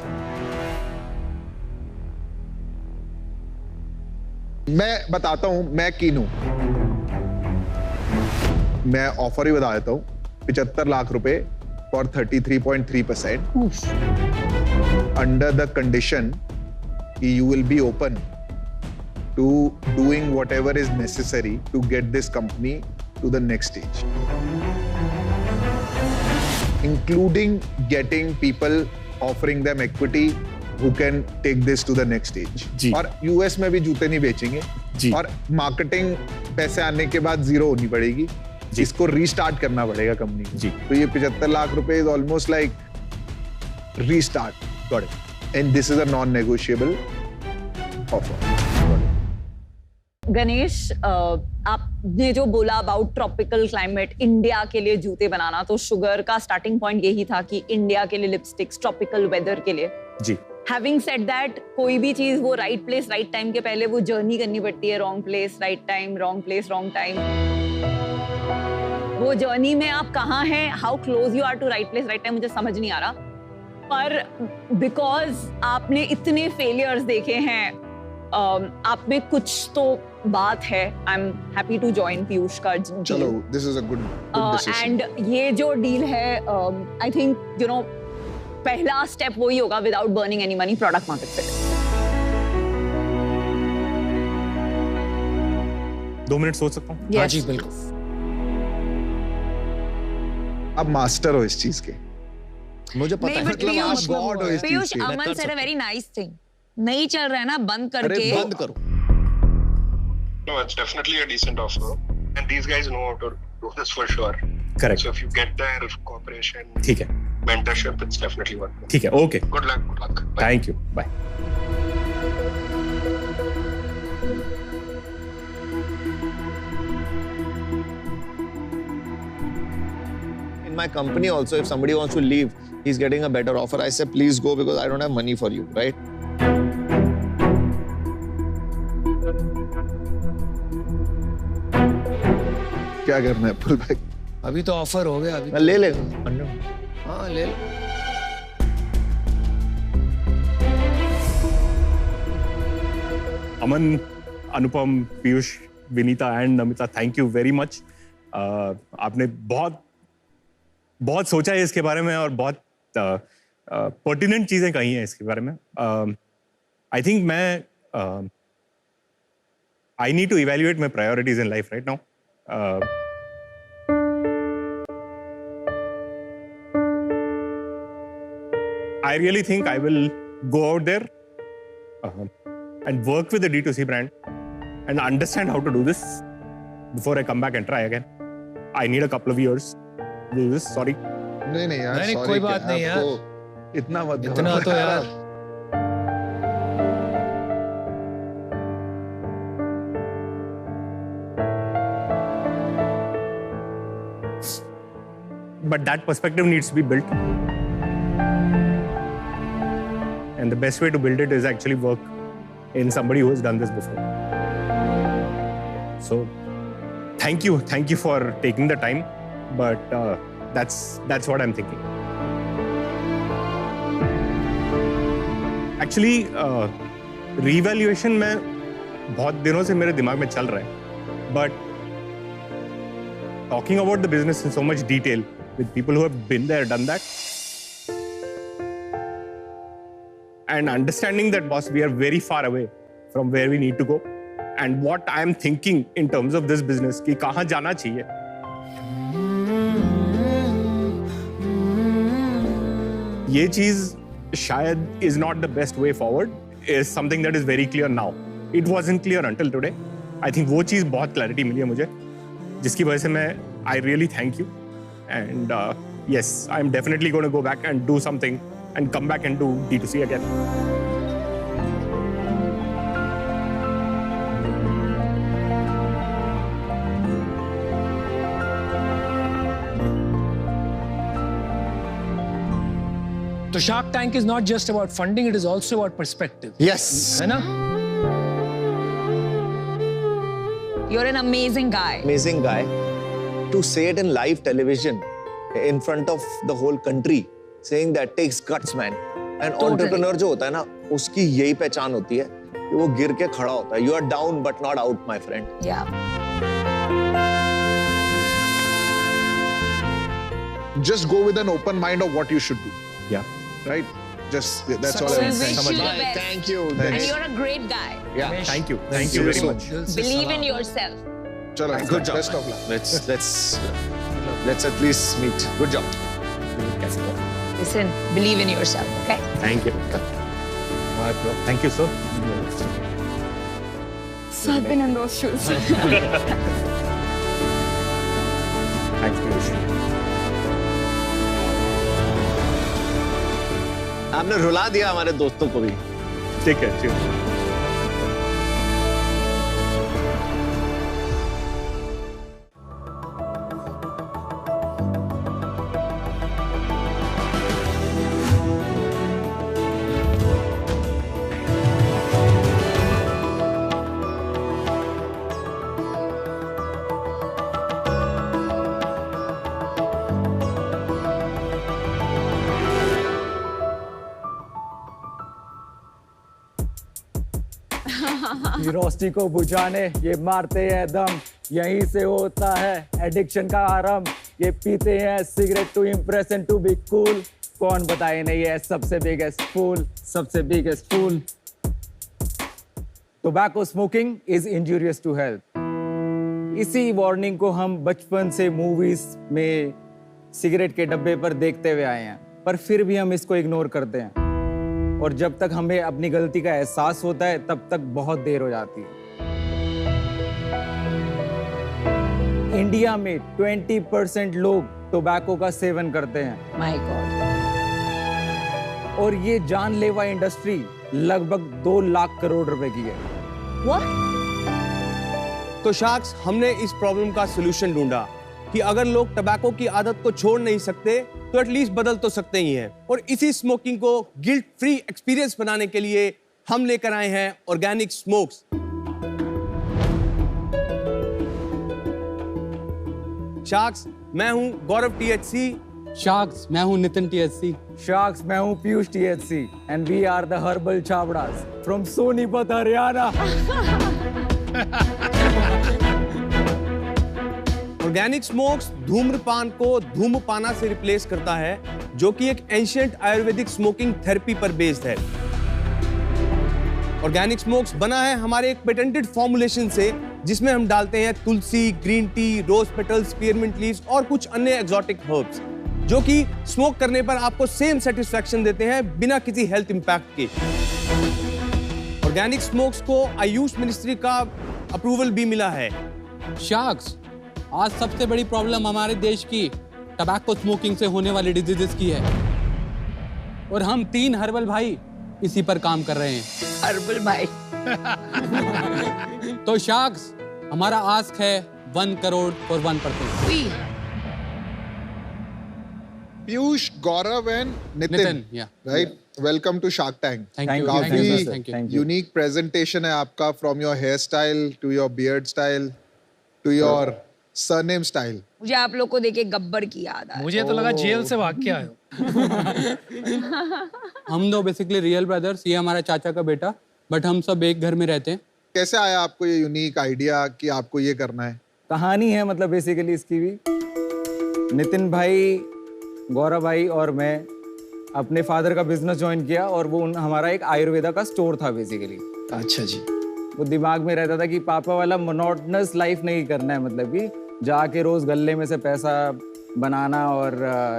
मैं बताता हूं, मैं कीन हूं। मैं ऑफर ही बता देता हूं, 75 लाख रुपए for 33.3%, under the condition you will be open to doing whatever is necessary to get this company to the next stage, including getting people, offering them equity who can take this to the next stage. और US में भी जूते नहीं बेचेंगे, और marketing पैसे आने के बाद 0 होनी पड़ेगी, इसको रीस्टार्ट करना पड़ेगा कंपनी को। तो ये 75 लाख रुपए is almost like restart, got it, and this is a non negotiable offer. Ganesh, आपने जो बोला अबाउट ट्रॉपिकल क्लाइमेट, इंडिया के लिए जूते बनाना, तो शुगर का स्टार्टिंग पॉइंट यही था कि इंडिया के लिए लिपस्टिक्स, ट्रॉपिकल वेदर के लिए। जी। हैविंग सेड दैट, कोई भी चीज वो राइट प्लेस राइट टाइम के पहले वो जर्नी करनी पड़ती है, wrong place right time, wrong place wrong time. वो जर्नी में आप कहाँ हैं, how close you are to right place right time, मुझे समझ नहीं आ रहा। पर बिकॉज आपने इतने फेलियर्स देखे हैं, आप में कुछ तो बात है। I am happy to join Piyush का डील। चलो, this is a good decision. And ये जो डील है, आई थिंक यू नो पहला स्टेप वही होगा, without burning any money, product market fit. 2 minute सोच सकता हूँ? हाँ जी बिल्कुल। आप मास्टर हो इस चीज के, मुझे पता है, मतलब आप गॉड हो इस चीज पीयूष, के। अमन said a very nice thing. नहीं चल रहा है ना, बंद करके बंद करो। No, it's definitely a decent offer, and these guys know how to do this for sure. Correct. So if you get their cooperation, ठीक है, mentorship, it's definitely worth it. ठीक है, okay, Good luck, good luck. Bye. Thank you, bye. In my company also, if somebody wants to leave, he's getting a better offer. I say, please go because I don't have money for you, right? क्या करना है? Pull back. अभी तो offer हो गया, अभी मैं ले लेगा। हाँ ले लो। Aman, Anupam, Piyush, Vinita and Namita, thank you very much. आपने बहुत बहुत सोचा है इसके बारे में और बहुत पर्टिनेंट चीजें कही हैं इसके बारे में। आई थिंक मैं I need to evaluate my priorities in life right now. I really think I will go out there and work with the D2C brand and understand how to do this before I come back and try again. I need a couple of years to do this. Sorry. नहीं यार, नहीं, sorry कोई क्या, बात नहीं यार। आपको इतना मत इतना घबराओ तो यार। But that perspective needs to be built. And the best way to build it is actually work in somebody who has done this before. So, thank you for taking the time. But that's what I'm thinking. Actually, revaluation में बहुत दिनों से मेरे दिमाग में चल रहा है. But talking about the business in so much detail with people who have been there, done that, and understanding that, boss, we are very far away from where we need to go, and what I am thinking in terms of this business कि कहाँ जाना चाहिए. ये चीज शायद is not the best way forward is something that is very clear now. It wasn't clear until today. I think वो चीज बहुत clarity मिली है मुझे, जिसकी वजह से मैं I really thank you, and yes, I'm definitely going to go back and do something and come back and do D2C again. तो Shark Tank is not just about funding, it is also about perspective. Yes. है ना? You're an amazing guy. Amazing guy. To say it in live television in front of the whole country, saying that takes guts, man. And entrepreneur जो होता है ना, उसकी यही पहचान होती है कि वो गिर के खड़ा होता है. You are down but not out, my friend. Yeah. Just go with an open mind of what you should do. Yeah. Right? Just that's all So I we want to wish say. you the best. Thank you. And you're a great guy. Yeah. Thank you Thank you very so much. दिल से Believe in सलाम। yourself. Chalo, Good job. Best of luck. Let's at least meet. Good job. Listen, believe in yourself, okay? Thank you. Thank you, sir. So I've been in those shoes. Thanks, Piyush. आपने रुला दिया हमारे दोस्तों को भी. ठीक है. रोशनी को बुझाने ये मारते हैं दम, यहीं से होता है एडिक्शन का आरंभ। ये पीते हैं cigarette to impress and to be cool. कौन बताए नहीं है सबसे बिगेस्ट फूल, सबसे biggest fool. Tobacco smoking is injurious to health. इसी वार्निंग को हम बचपन से मूवीज में सिगरेट के डब्बे पर देखते हुए आए हैं, पर फिर भी हम इसको इग्नोर करते हैं। और जब तक हमें अपनी गलती का एहसास होता है तब तक बहुत देर हो जाती है। इंडिया में 20% लोग टोबैको का सेवन करते हैं। My God. और ये जानलेवा इंडस्ट्री लगभग 2 लाख करोड़ रुपए की है। What? तो शार्क्स, हमने इस प्रॉब्लम का सलूशन ढूंढा कि अगर लोग टबैको की आदत को छोड़ नहीं सकते तो एटलीस्ट बदल तो सकते ही हैं। और इसी स्मोकिंग को गिल्ट फ्री एक्सपीरियंस बनाने के लिए हम लेकर आए हैं ऑर्गेनिक स्मोक्स। शार्क्स, मैं हूं गौरव THC। शार्क्स, मैं हूं नितिन THC। शार्क्स, मैं हूं Piyush THC and we are the herbal Chhabras from Sonipat Haryana. Organic smokes धूम्रपान को धूमपाना से रिप्लेस करता है, जो कि एक एंशिएंट आयुर्वेदिक स्मोकिंग थेरेपी पर बेस्ड है। ऑर्गेनिक स्मोक्स बना है हमारे एक पेटेंटेड फॉर्मुलेशन से, जिसमें हम डालते हैं तुलसी, green tea, rose petal, spearmint leaves और कुछ अन्य एक्सोटिक हर्ब्स, जो कि स्मोक करने पर आपको सेम सेटिस्फैक्शन देते हैं बिना किसी हेल्थ इंपैक्ट के। ऑर्गेनिक स्मोक्स को आयुष मिनिस्ट्री का अप्रूवल भी मिला है। शार्क्स, आज सबसे बड़ी प्रॉब्लम हमारे देश की टबैको स्मोकिंग से होने वाली डिजीजेस की है, और हम 3 हर्बल भाई इसी पर काम कर रहे हैं। हर्बल भाई। तो शार्क्स, हमारा आस्क है 1 crore for 1%। Piyush, Gaurav and Nitin, yeah. right? Welcome to Shark Tank. Thank you. काफी unique presentation है आपका, from your hairstyle to your beard style to your surname style. मुझे आप लोग को देखे गब्बर की याद आई। मुझे तो लगा जेल से भाग के आए हो। हम दो बेसिकली रियल ब्रदर्स, ये हमारा चाचा का बेटा, बट हम सब एक घर में रहते हैं। कैसे आया आपको ये यूनिक आइडिया कि आपको ये करना है? कहानी है मतलब बेसिकली इसकी भी। नितिन भाई, गौरव भाई और मैं अपने फादर का बिजनेस ज्वाइन किया, और वो हमारा एक आयुर्वेदा का स्टोर था बेसिकली। अच्छा जी। वो दिमाग में रहता था कि पापा वाला मोनोटनस लाइफ नहीं करना है, मतलब कि जाके रोज गल्ले में से पैसा बनाना। और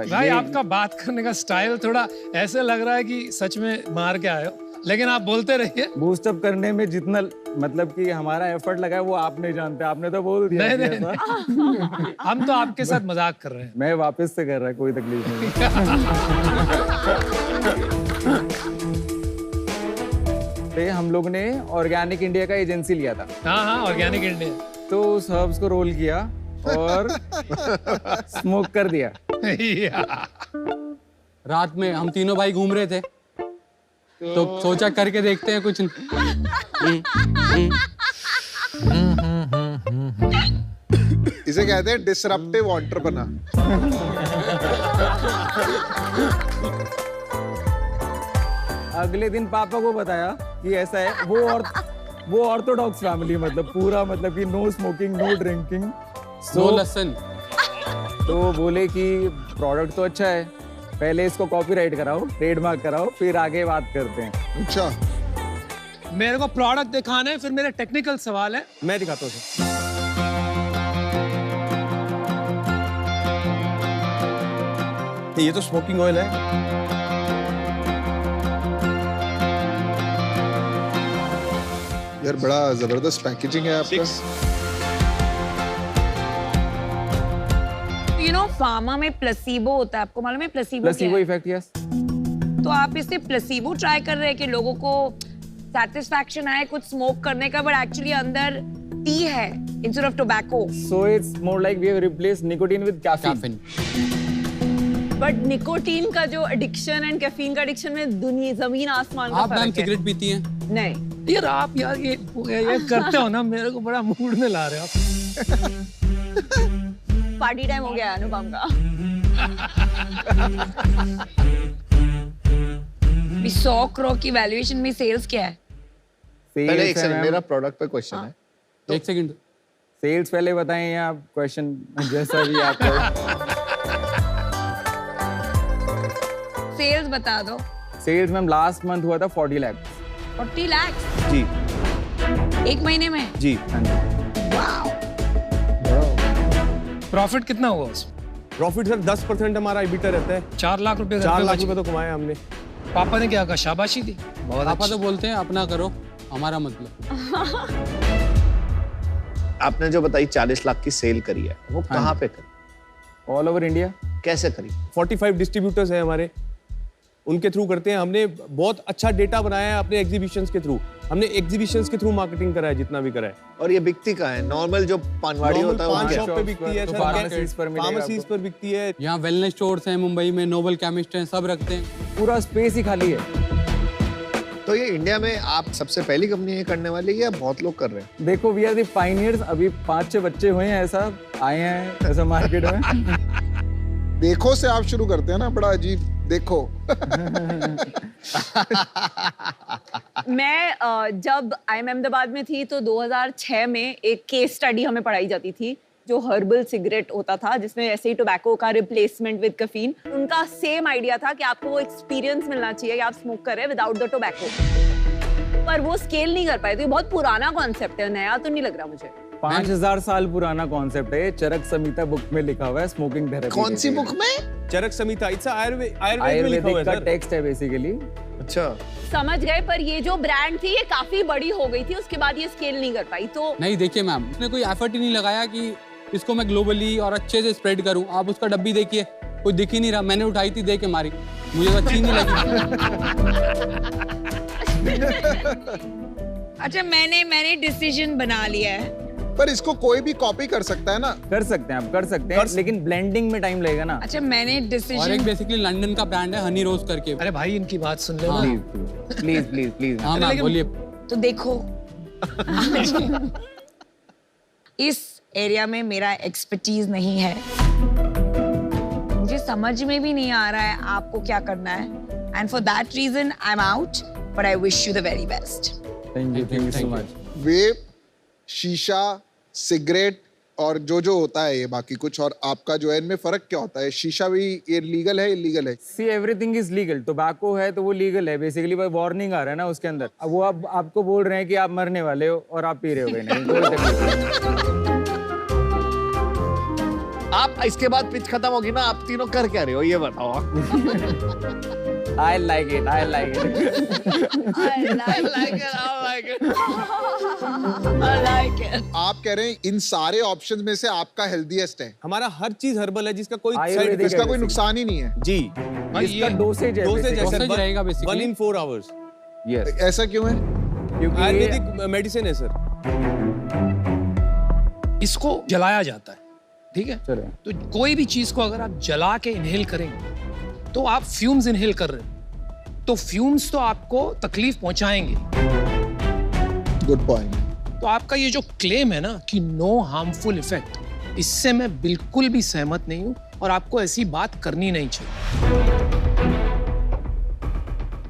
भाई आपका बात करने का स्टाइल थोड़ा ऐसे लग रहा है कि सच में मार के आए हो, लेकिन आप बोलते रहिए। बूस्टअप करने में जितना मतलब कि हमारा एफर्ट लगा है वो आप नहीं जानते, आपने तो बोल दिया। नहीं। हम तो आपके साथ मजाक कर रहे हैं। मैं वापस से कर रहा है, कोई तकलीफ नहीं। हम लोग ने ऑर्गेनिक इंडिया का एजेंसी लिया था। हाँ, ऑर्गेनिक इंडिया। तो उस हर्ब्स को रोल किया और स्मोक कर दिया। रात में हम तीनों भाई घूम रहे थे, तो सोचा करके देखते हैं कुछ। इसे कहते हैं डिसरप्टिव एंटरप्रेन्योर। अगले दिन पापा को बताया कि ऐसा है। वो ऑर्थोडॉक्स फैमिली, मतलब पूरा, मतलब कि no smoking, no drinking, no लसन। तो बोले कि प्रोडक्ट तो अच्छा है, पहले इसको कॉपीराइट कराओ, ट्रेडमार्क कराओ, फिर आगे बात करते हैं। अच्छा, मेरे को प्रोडक्ट दिखाना है, फिर मेरे टेक्निकल सवाल है। मैं दिखाता हूँ सर। ये तो स्मोकिंग ऑयल है। यार बड़ा जबरदस्त पैकेजिंग है आपका। You know, फार्मा में प्लेसिबो होता है, आपको मालूम है प्लेसिबो इफेक्ट? यस। तो आप इससे प्लेसिबो ट्राई कर रहे हैं कि लोगों को सैटिस्फैक्शन आए कुछ स्मोक करने का, बट एक्चुअली अंदर टी है instead of tobacco. So it's more like we have replaced nicotine with caffeine. But nicotine का जो एडिक्शन एंड कैफीन का एडिक्शन में दुनिया जमीन आसमान का फर्क है। आप सिगरेट पीती हैं? नहीं यार, आप यार ये करते हो ना, मेरे को बड़ा मूड में ला रहे हो आप। पार्टी टाइम हो गया अनुपम का। 100 करोड़ की वैल्यूएशन में सेल्स क्या है? पहले एक सेकंड, मेरा प्रोडक्ट पे क्वेश्चन है। तो एक सेकंड, सेल्स पहले बताएं या क्वेश्चन जैसा भी आपको। सेल्स बता दो। सेल्स मैम लास्ट मंथ हुआ था 40 लाख। 40 लाख जी, एक महीने में? जी। प्रॉफिट कितना हुआ उसमें? प्रॉफिट सर 10% हमारा EBITDA रहता है। 4 लाख रुपए 4 लाख रुपए तो कमाए हमने। पापा ने क्या कहा, शाबाशी दी? बहुत पापा अच्छा। तो बोलते हैं अपना करो, हमारा मतलब। आपने जो बताई 40 लाख की सेल करी है, वो कहाँ पे करी? All over India. कैसे करी? 45 डिस्ट्रीब्यूटर्स हैं हमारे, उनके थ्रू करते हैं। हमने बहुत अच्छा डेटा बनाया है अपने एग्जीबिशंस के थ्रू। हमने एग्जीबिशंस के थ्रू मार्केटिंग करा है जितना भी करा है। और ये बिकती कहाँ है? नॉर्मल जो पानवाड़ी होता है पान वहाँ? शॉप पे बिकती है, फार्मेसीज पर मिलेगा, फार्मेसीज पर बिकती है। यहाँ वेलनेस स्टोर्स हैं मुंबई में, नोबल केमिस्ट हैं, सब रखते हैं। पूरा स्पेस ही खाली है। तो ये इंडिया में आप सबसे पहली कंपनी ये करने वाली है या बहुत लोग कर रहे हैं? देखो वी आर द पायनियर्स। अभी 5-6 बच्चे हुए हैं ऐसा, आए हैं ऐसा मार्केट में। देखो से आप शुरू करते हैं ना, बड़ा अजीब। देखो मैं जब IIM अहमदाबाद में थी तो 2006 में एक केस स्टडी हमें पढ़ाई जाती थी, जो हर्बल सिगरेट होता था, जिसमें ऐसे ही टोबैको का रिप्लेसमेंट विद कैफीन। उनका सेम आइडिया था कि आपको वो एक्सपीरियंस मिलना चाहिए कि आप स्मोक कर रहे हैं विदाउट द टोबैको, पर वो स्केल नहीं कर पाए। तो ये बहुत पुराना कॉन्सेप्ट है, नया तो नहीं लग रहा मुझे। 5000 साल पुराना कॉन्सेप्ट है। चरक संहिता बुक में लिखा हुआ है स्मोकिंग थेरेपी। कौन सी बुक में? चरक संहिता, इट्स आयुर्वेद में लिखा हुआ है का सर। टेक्स्ट है बेसिकली। अच्छा, समझ गए, पर ये जो ब्रांड थी ये काफी बड़ी हो गई थी, उसके बाद ये स्केल नहीं कर पाई। तो नहीं देखिए मैम, उसने कोई एफर्ट ही नहीं लगाया कि इसको मैं ग्लोबली और अच्छे से स्प्रेड करूं। आप उसका डब्बी देखिए, कोई दिख ही नहीं रहा। मैंने उठाई थी, दे के मारी, मुझे तो अच्छी नहीं लगी। अच्छा, मैंने डिसीजन बना लिया है। पर इसको कोई भी कॉपी कर सकता है ना? कर सकते हैं, आप कर सकते हैं, लेकिन ब्लेंडिंग में टाइम लगेगा ना। अच्छा, मैंने और एक डिसीजन। बेसिकली लंदन का ब्रांड है हनी रोज करके। अरे भाई इनकी बात सुन ले हाँ। ना। Please please please. हाँ मैम बोलिए। तो देखो इस एरिया में मेरा एक्सपर्टीज नहीं है, मुझे समझ में भी नहीं आ रहा है आपको क्या करना है, and for that reason I am out, but I wish you the very best. Thank you so much. Vape, शीशा, सिगरेट और जो होता है ये बाकी कुछ, और आपका जो है इनमें फर्क क्या होता है? शीशा भी ये लीगल है, इलीगल है? See everything is legal. Tobacco है तो वो लीगल है बेसिकली, पर वार्निंग आ रहा है ना उसके अंदर। अब वो आपको बोल रहे हैं कि आप मरने वाले हो और आप पी रहे हो। नहीं, कोई तकलीफ नहीं। आप इसके बाद पिच खत्म होगी ना, आप तीनों कर क्या रहे हो ये बताओ। I like it, I like it. आप कह रहे हैं इन सारे ऑप्शंस में से आपका हेल्दीएस्ट है? हमारा हर चीज हर्बल है, जिसका कोई आयुर्वेदिक इसका है कोई basically। नुकसान ही नहीं है? जी, इसका डोसेज है डोसेज है Dosage सर, रहेगा basically। 1 in 4 hours। यस, ऐसा क्यों है? क्योंकि ये आयुर्वेदिक मेडिसिन है सर। इसको जलाया जाता है, ठीक है? चलो। तो कोई भी चीज को अगर आप जला के इनहेल करेंगे तो आप फ्यूम्स इनहेल कर रहे हो, तो फ्यूम्स तो आपको तकलीफ पहुंचाएंगे। Good point. तो आपका ये जो क्लेम है ना कि नो हार्मफुल इफेक्ट, इससे मैं बिल्कुल भी सहमत नहीं हूं, और आपको ऐसी बात करनी नहीं चाहिए।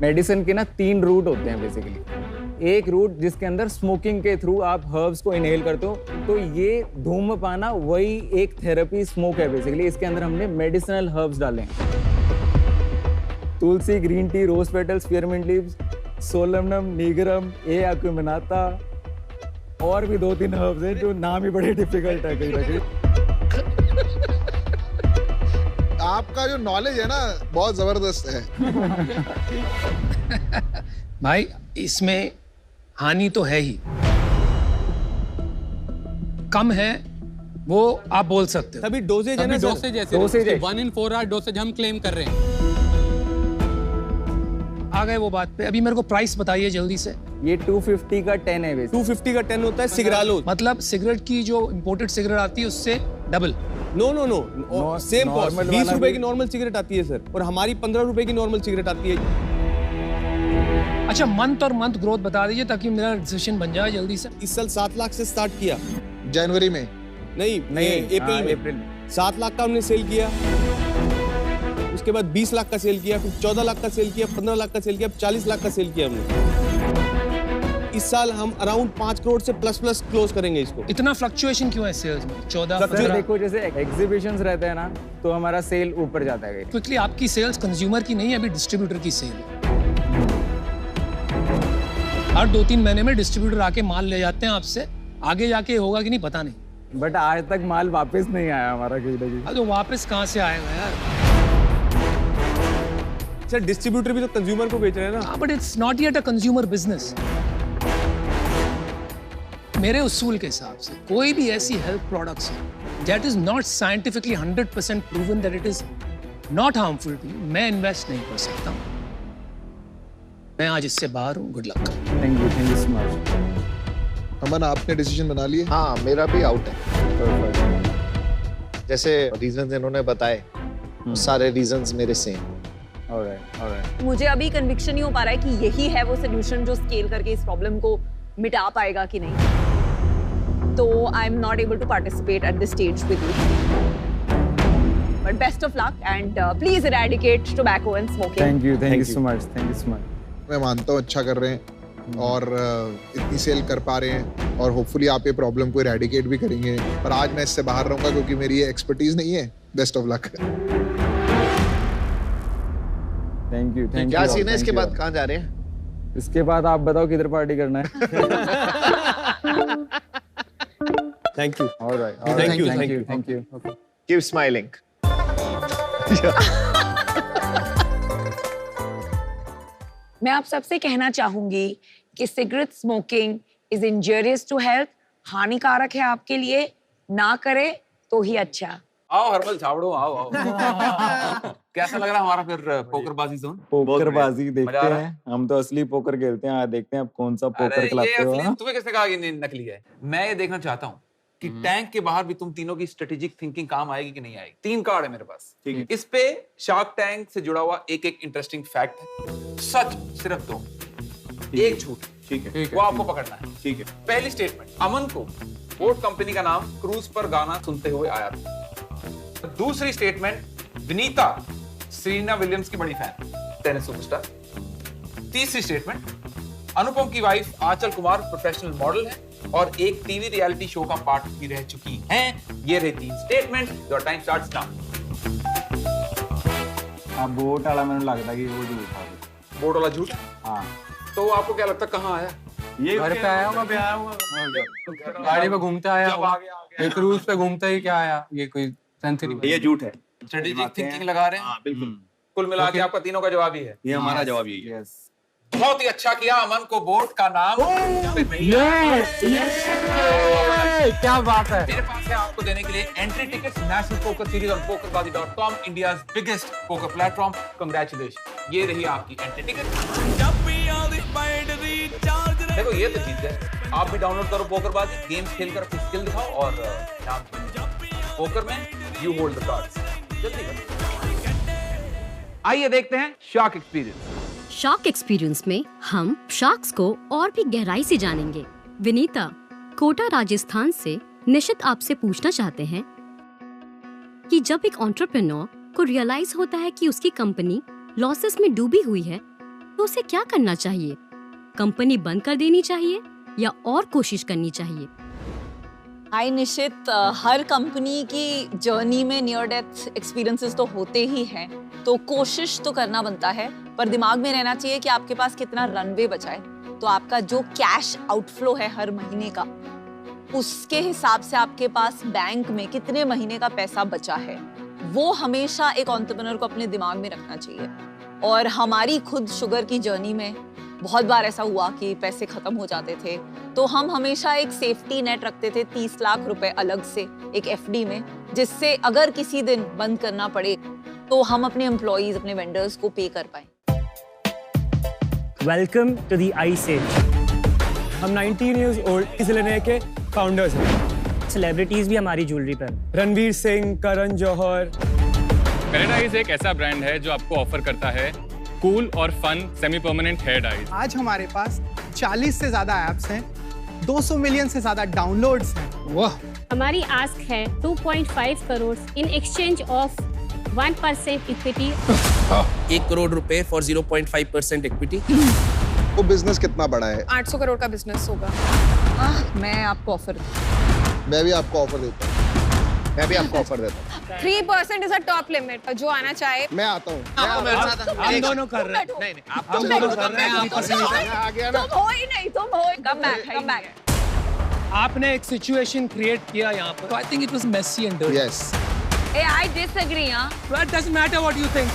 मेडिसिन के ना 3 रूट होते हैं बेसिकली। एक रूट जिसके अंदर स्मोकिंग के थ्रू आप हर्ब्स को इनहेल करते हो, तो ये धूम्रपाना वही एक थेरेपी स्मोक है बेसिकली। इसके अंदर हमने मेडिसिनल हर्ब्स डाले हैं, तुलसी, green tea, rose petals, spearmint leaves, solanum, nigrum, A acuminata, और भी 2-3 हर्ब्स हैं जो नाम ही बड़े डिफिकल्ट है कहीं ना कहीं। आपका जो नॉलेज है ना बहुत जबरदस्त है। भाई इसमें हानि तो है ही, कम है वो आप बोल सकते हो। तभी डोसेज है ना सर। डोसेज ऐसे Dosage है। 1 in 4 hour डोसेज हम क्लेम कर रहे हैं। आ गए वो बात पे। अभी मेरे को प्राइस बताइए जल्दी से। ये 250 का 10 है बेसिकली। 250 का 10 होता है सिगरालो। मतलब सिगरेट की जो इंपोर्टेड सिगरेट आती है उससे double? No no no, same cost. 20 रुपए की नॉर्मल सिगरेट आती है सर, और हमारी 15 रुपए की नॉर्मल सिगरेट आती है। अच्छा, मंथ और मंथ ग्रोथ बता दीजिए ताकि मेरा डिसीजन बन जाए जल्दी से। इस साल 7 लाख से स्टार्ट किया। जनवरी में? नहीं, अप्रैल में 7 लाख का हमने सेल किया, उसके बाद 20 लाख का सेल किया, फिर 14 लाख का सेल किया, 15 लाख का सेल किया, 40 लाख का सेल किया हमने। इस साल हम अराउंड 5 करोड़ से प्लस क्लोज करेंगे इसको। इतना फ्लक्चुएशन क्यों है सेल्स में? 14 सर देखो जैसे एग्जीबिशंस रहते हैं ना तो हमारा सेल ऊपर जाता है। क्विकली आपकी सेल्स कंज्यूमर की नहीं है, अभी डिस्ट्रीब्यूटर की सेल है। हर 2-3 महीने में डिस्ट्रीब्यूटर आके माल ले जाते हैं आपसे, आगे जाके होगा कि नहीं पता नहीं। बट आज तक माल वापस नहीं आया हमारा कहीं ना कहीं। तो वापस कहाँ से आएगा यार? सर डिस्ट्रीब्यूटर भी तो कंज्यूमर को बेच रहे हैं ना। But it's not yet a consumer business. मेरे उसूल के हिसाब से कोई भी ऐसी हेल्थ प्रोडक्ट्स है that is not scientifically 100% proven that it is not harmful to you, मैं इन्वेस्ट नहीं कर सकता हूँ। मैं आज इससे बाहर हूँ। Good luck. Thank you so much. Aman आपने डिसीजन बना लिए? हाँ मेरा भी आउट है। जैसे रीजंस इन्होंने बताए सारे रीजंस मेरे सेम। Alright. मुझे अभी कन्विक्शन नहीं हो पा रहा है कि यही है वो सोल्यूशन जो स्केल करके इस प्रॉब्लम को मिटा पाएगा कि नहीं। तो I am not able to participate at this stage with you, but best of luck and please eradicate tobacco and smoking. Thank you so much. मैं मानता हूँ अच्छा कर रहे हैं और इतनी सेल कर पा रहे हैं और होपफुली आप ये प्रॉब्लम को इरेडिकेट भी करेंगे। पर आज मैं इससे बाहर रहूंगा क्योंकि मेरी ये एक्सपर्टीज नहीं है। Best of luck. Thank you. क्या सीन है इसके बाद? कहाँ जा रहे हैं? इसके बाद आप बताओ किधर पार्टी करना है। Thank you. Alright, thank you. Keep smiling. मैं आप सबसे कहना चाहूंगी कि cigarette smoking is injurious to health, हानिकारक है आपके लिए, ना करे तो ही अच्छा। आओ हर्बल छावड़ो, आओ। कैसा लग रहा है हमारा फिर पोकरबाजी जोन? पोकरबाजी देखते हैं, हम तो असली पोकर खेलते हैं। देखते हैं आप कौन सा पोकर खिलाते हो। तुम्हें किसने कहा कि नकली है? मैं ये देखना चाहता हूँ कि टैंक के बाहर भी तुम तीनों की स्ट्रेटेजिक थिंकिंग काम आएगी कि नहीं आएगी। 3 कार्ड है मेरे पास। ठीक है। इस पे शार्क टैंक से जुड़ा हुआ एक इंटरेस्टिंग फैक्ट है। सच सिर्फ 2, एक झूठ। ठीक है, वो आपको पकड़ना है। ठीक है। पहली स्टेटमेंट, अमन को बोट कंपनी का नाम क्रूज पर गाना सुनते हुए आया था। दूसरी स्टेटमेंट, विनीता सेरेना विलियम्स की बड़ी फैन, टेनिस सुपरस्टार। तीसरी स्टेटमेंट, अनुपम की वाइफ आंचल कुमार प्रोफेशनल मॉडल है और एक टीवी रियलिटी शो का पार्ट भी रह चुकी हैं। ये रही 3 statement. Your time starts now. अब बोट वाला मैंने लगता कि वो झूठ था। बोट वाला झूठ? हाँ। तो आपको क्या लगता कहाँ आया? ये घर पे आया होगा, गाड़ी पे घूमता आया होगा, क्रूज पे घूमता ही क्या आया। ये कोई ये झूठ है। स्ट्रेटेजिक थिंकिंग लगा रहे हैं। बिल्कुल। कुल मिला के आपका तीनों का जवाब ही है। ये हमारा जवाब यही है। बहुत ही अच्छा किया। अमन को बोट का नाम क्या बात है। मेरे पास है आपको देने के लिए entry tickets national poker series और pokerbazi.com, India's biggest poker platform. Congratulation, ये रही आपकी एंट्री टिकट। देखो ये तो जीत गए। आप भी डाउनलोड करो पोकरबाजी, गेम्स खेलकर अपनी स्किल दिखाओ और नाम पोकर में यू होल्ड द कार्ड्स। जल्दी करो। आइए देखते हैं शार्क एक्सपीरियंस। शार्क एक्सपीरियंस में हम शार्क्स को और भी गहराई से जानेंगे। विनीता कोटा राजस्थान से निशित आपसे पूछना चाहते हैं कि जब एक एंटरप्रेन्योर को रियलाइज होता है कि उसकी कंपनी लॉसेस में डूबी हुई है तो उसे क्या करना चाहिए? कंपनी बंद कर देनी चाहिए या और कोशिश करनी चाहिए? हाय निशित, हर कंपनी की जर्नी में नियर डेथ एक्सपीरियंसेस तो होते ही हैं, तो कोशिश तो करना बनता है, पर दिमाग में रहना चाहिए कि आपके पास कितना रनवे बचा है। तो आपका जो कैश आउटफ्लो है हर महीने का, उसके हिसाब से आपके पास बैंक में कितने महीने का पैसा बचा है, वो हमेशा एक एंटरप्रेन्योर को अपने दिमाग में रखना चाहिए। और हमारी खुद शुगर की जर्नी में बहुत बार ऐसा हुआ कि पैसे खत्म हो जाते थे, तो हम हमेशा एक सेफ्टी नेट रखते थे 30 लाख रुपए अलग से एक एफडी में, जिससे अगर किसी दिन बंद करना पड़े तो हम अपने एम्प्लॉइज, अपने वेंडर्स को पे कर पाए। Welcome to the ice age. हम 19 इयर्स ओल्ड इसलिए के फाउंडर्स हैं। सेलिब्रिटीज भी हमारी ज्वेलरी पर, रणवीर सिंह, करण जौहर। पैराडाइज एक ऐसा ब्रांड है जो आपको ऑफर करता है कूल और fun semi permanent hair dyes. आज हमारे पास 40 से ज्यादा ऐप्स हैं, 200 मिलियन से ज्यादा डाउनलोड्स हैं। वाह! हमारी आस्क है 2.5 crore in exchange of 1% equity. 1 crore रुपए फॉर 0.5% इक्विटी। वो बिजनेस कितना बड़ा है? 800 करोड़ का बिजनेस होगा। मैं आपको ऑफर मैं भी आपको ऑफर देता हूँ। मैं भी आपको ऑफर देता हूँ। 3% इज अ टॉप लिमिट। जो आना चाहे मैं आता हूँ। हम दोनों कर रहे हैं। नहीं नहीं आप हम दोनों कर रहे हैं। तुम हो ही नहीं, तुम हो ही। Come back. आपने एक सिचुएशन क्रिएट किया यहाँ पर। I think it was messy and dirty. Yes. Hey, I disagree, huh? Well, it doesn't matter what you think.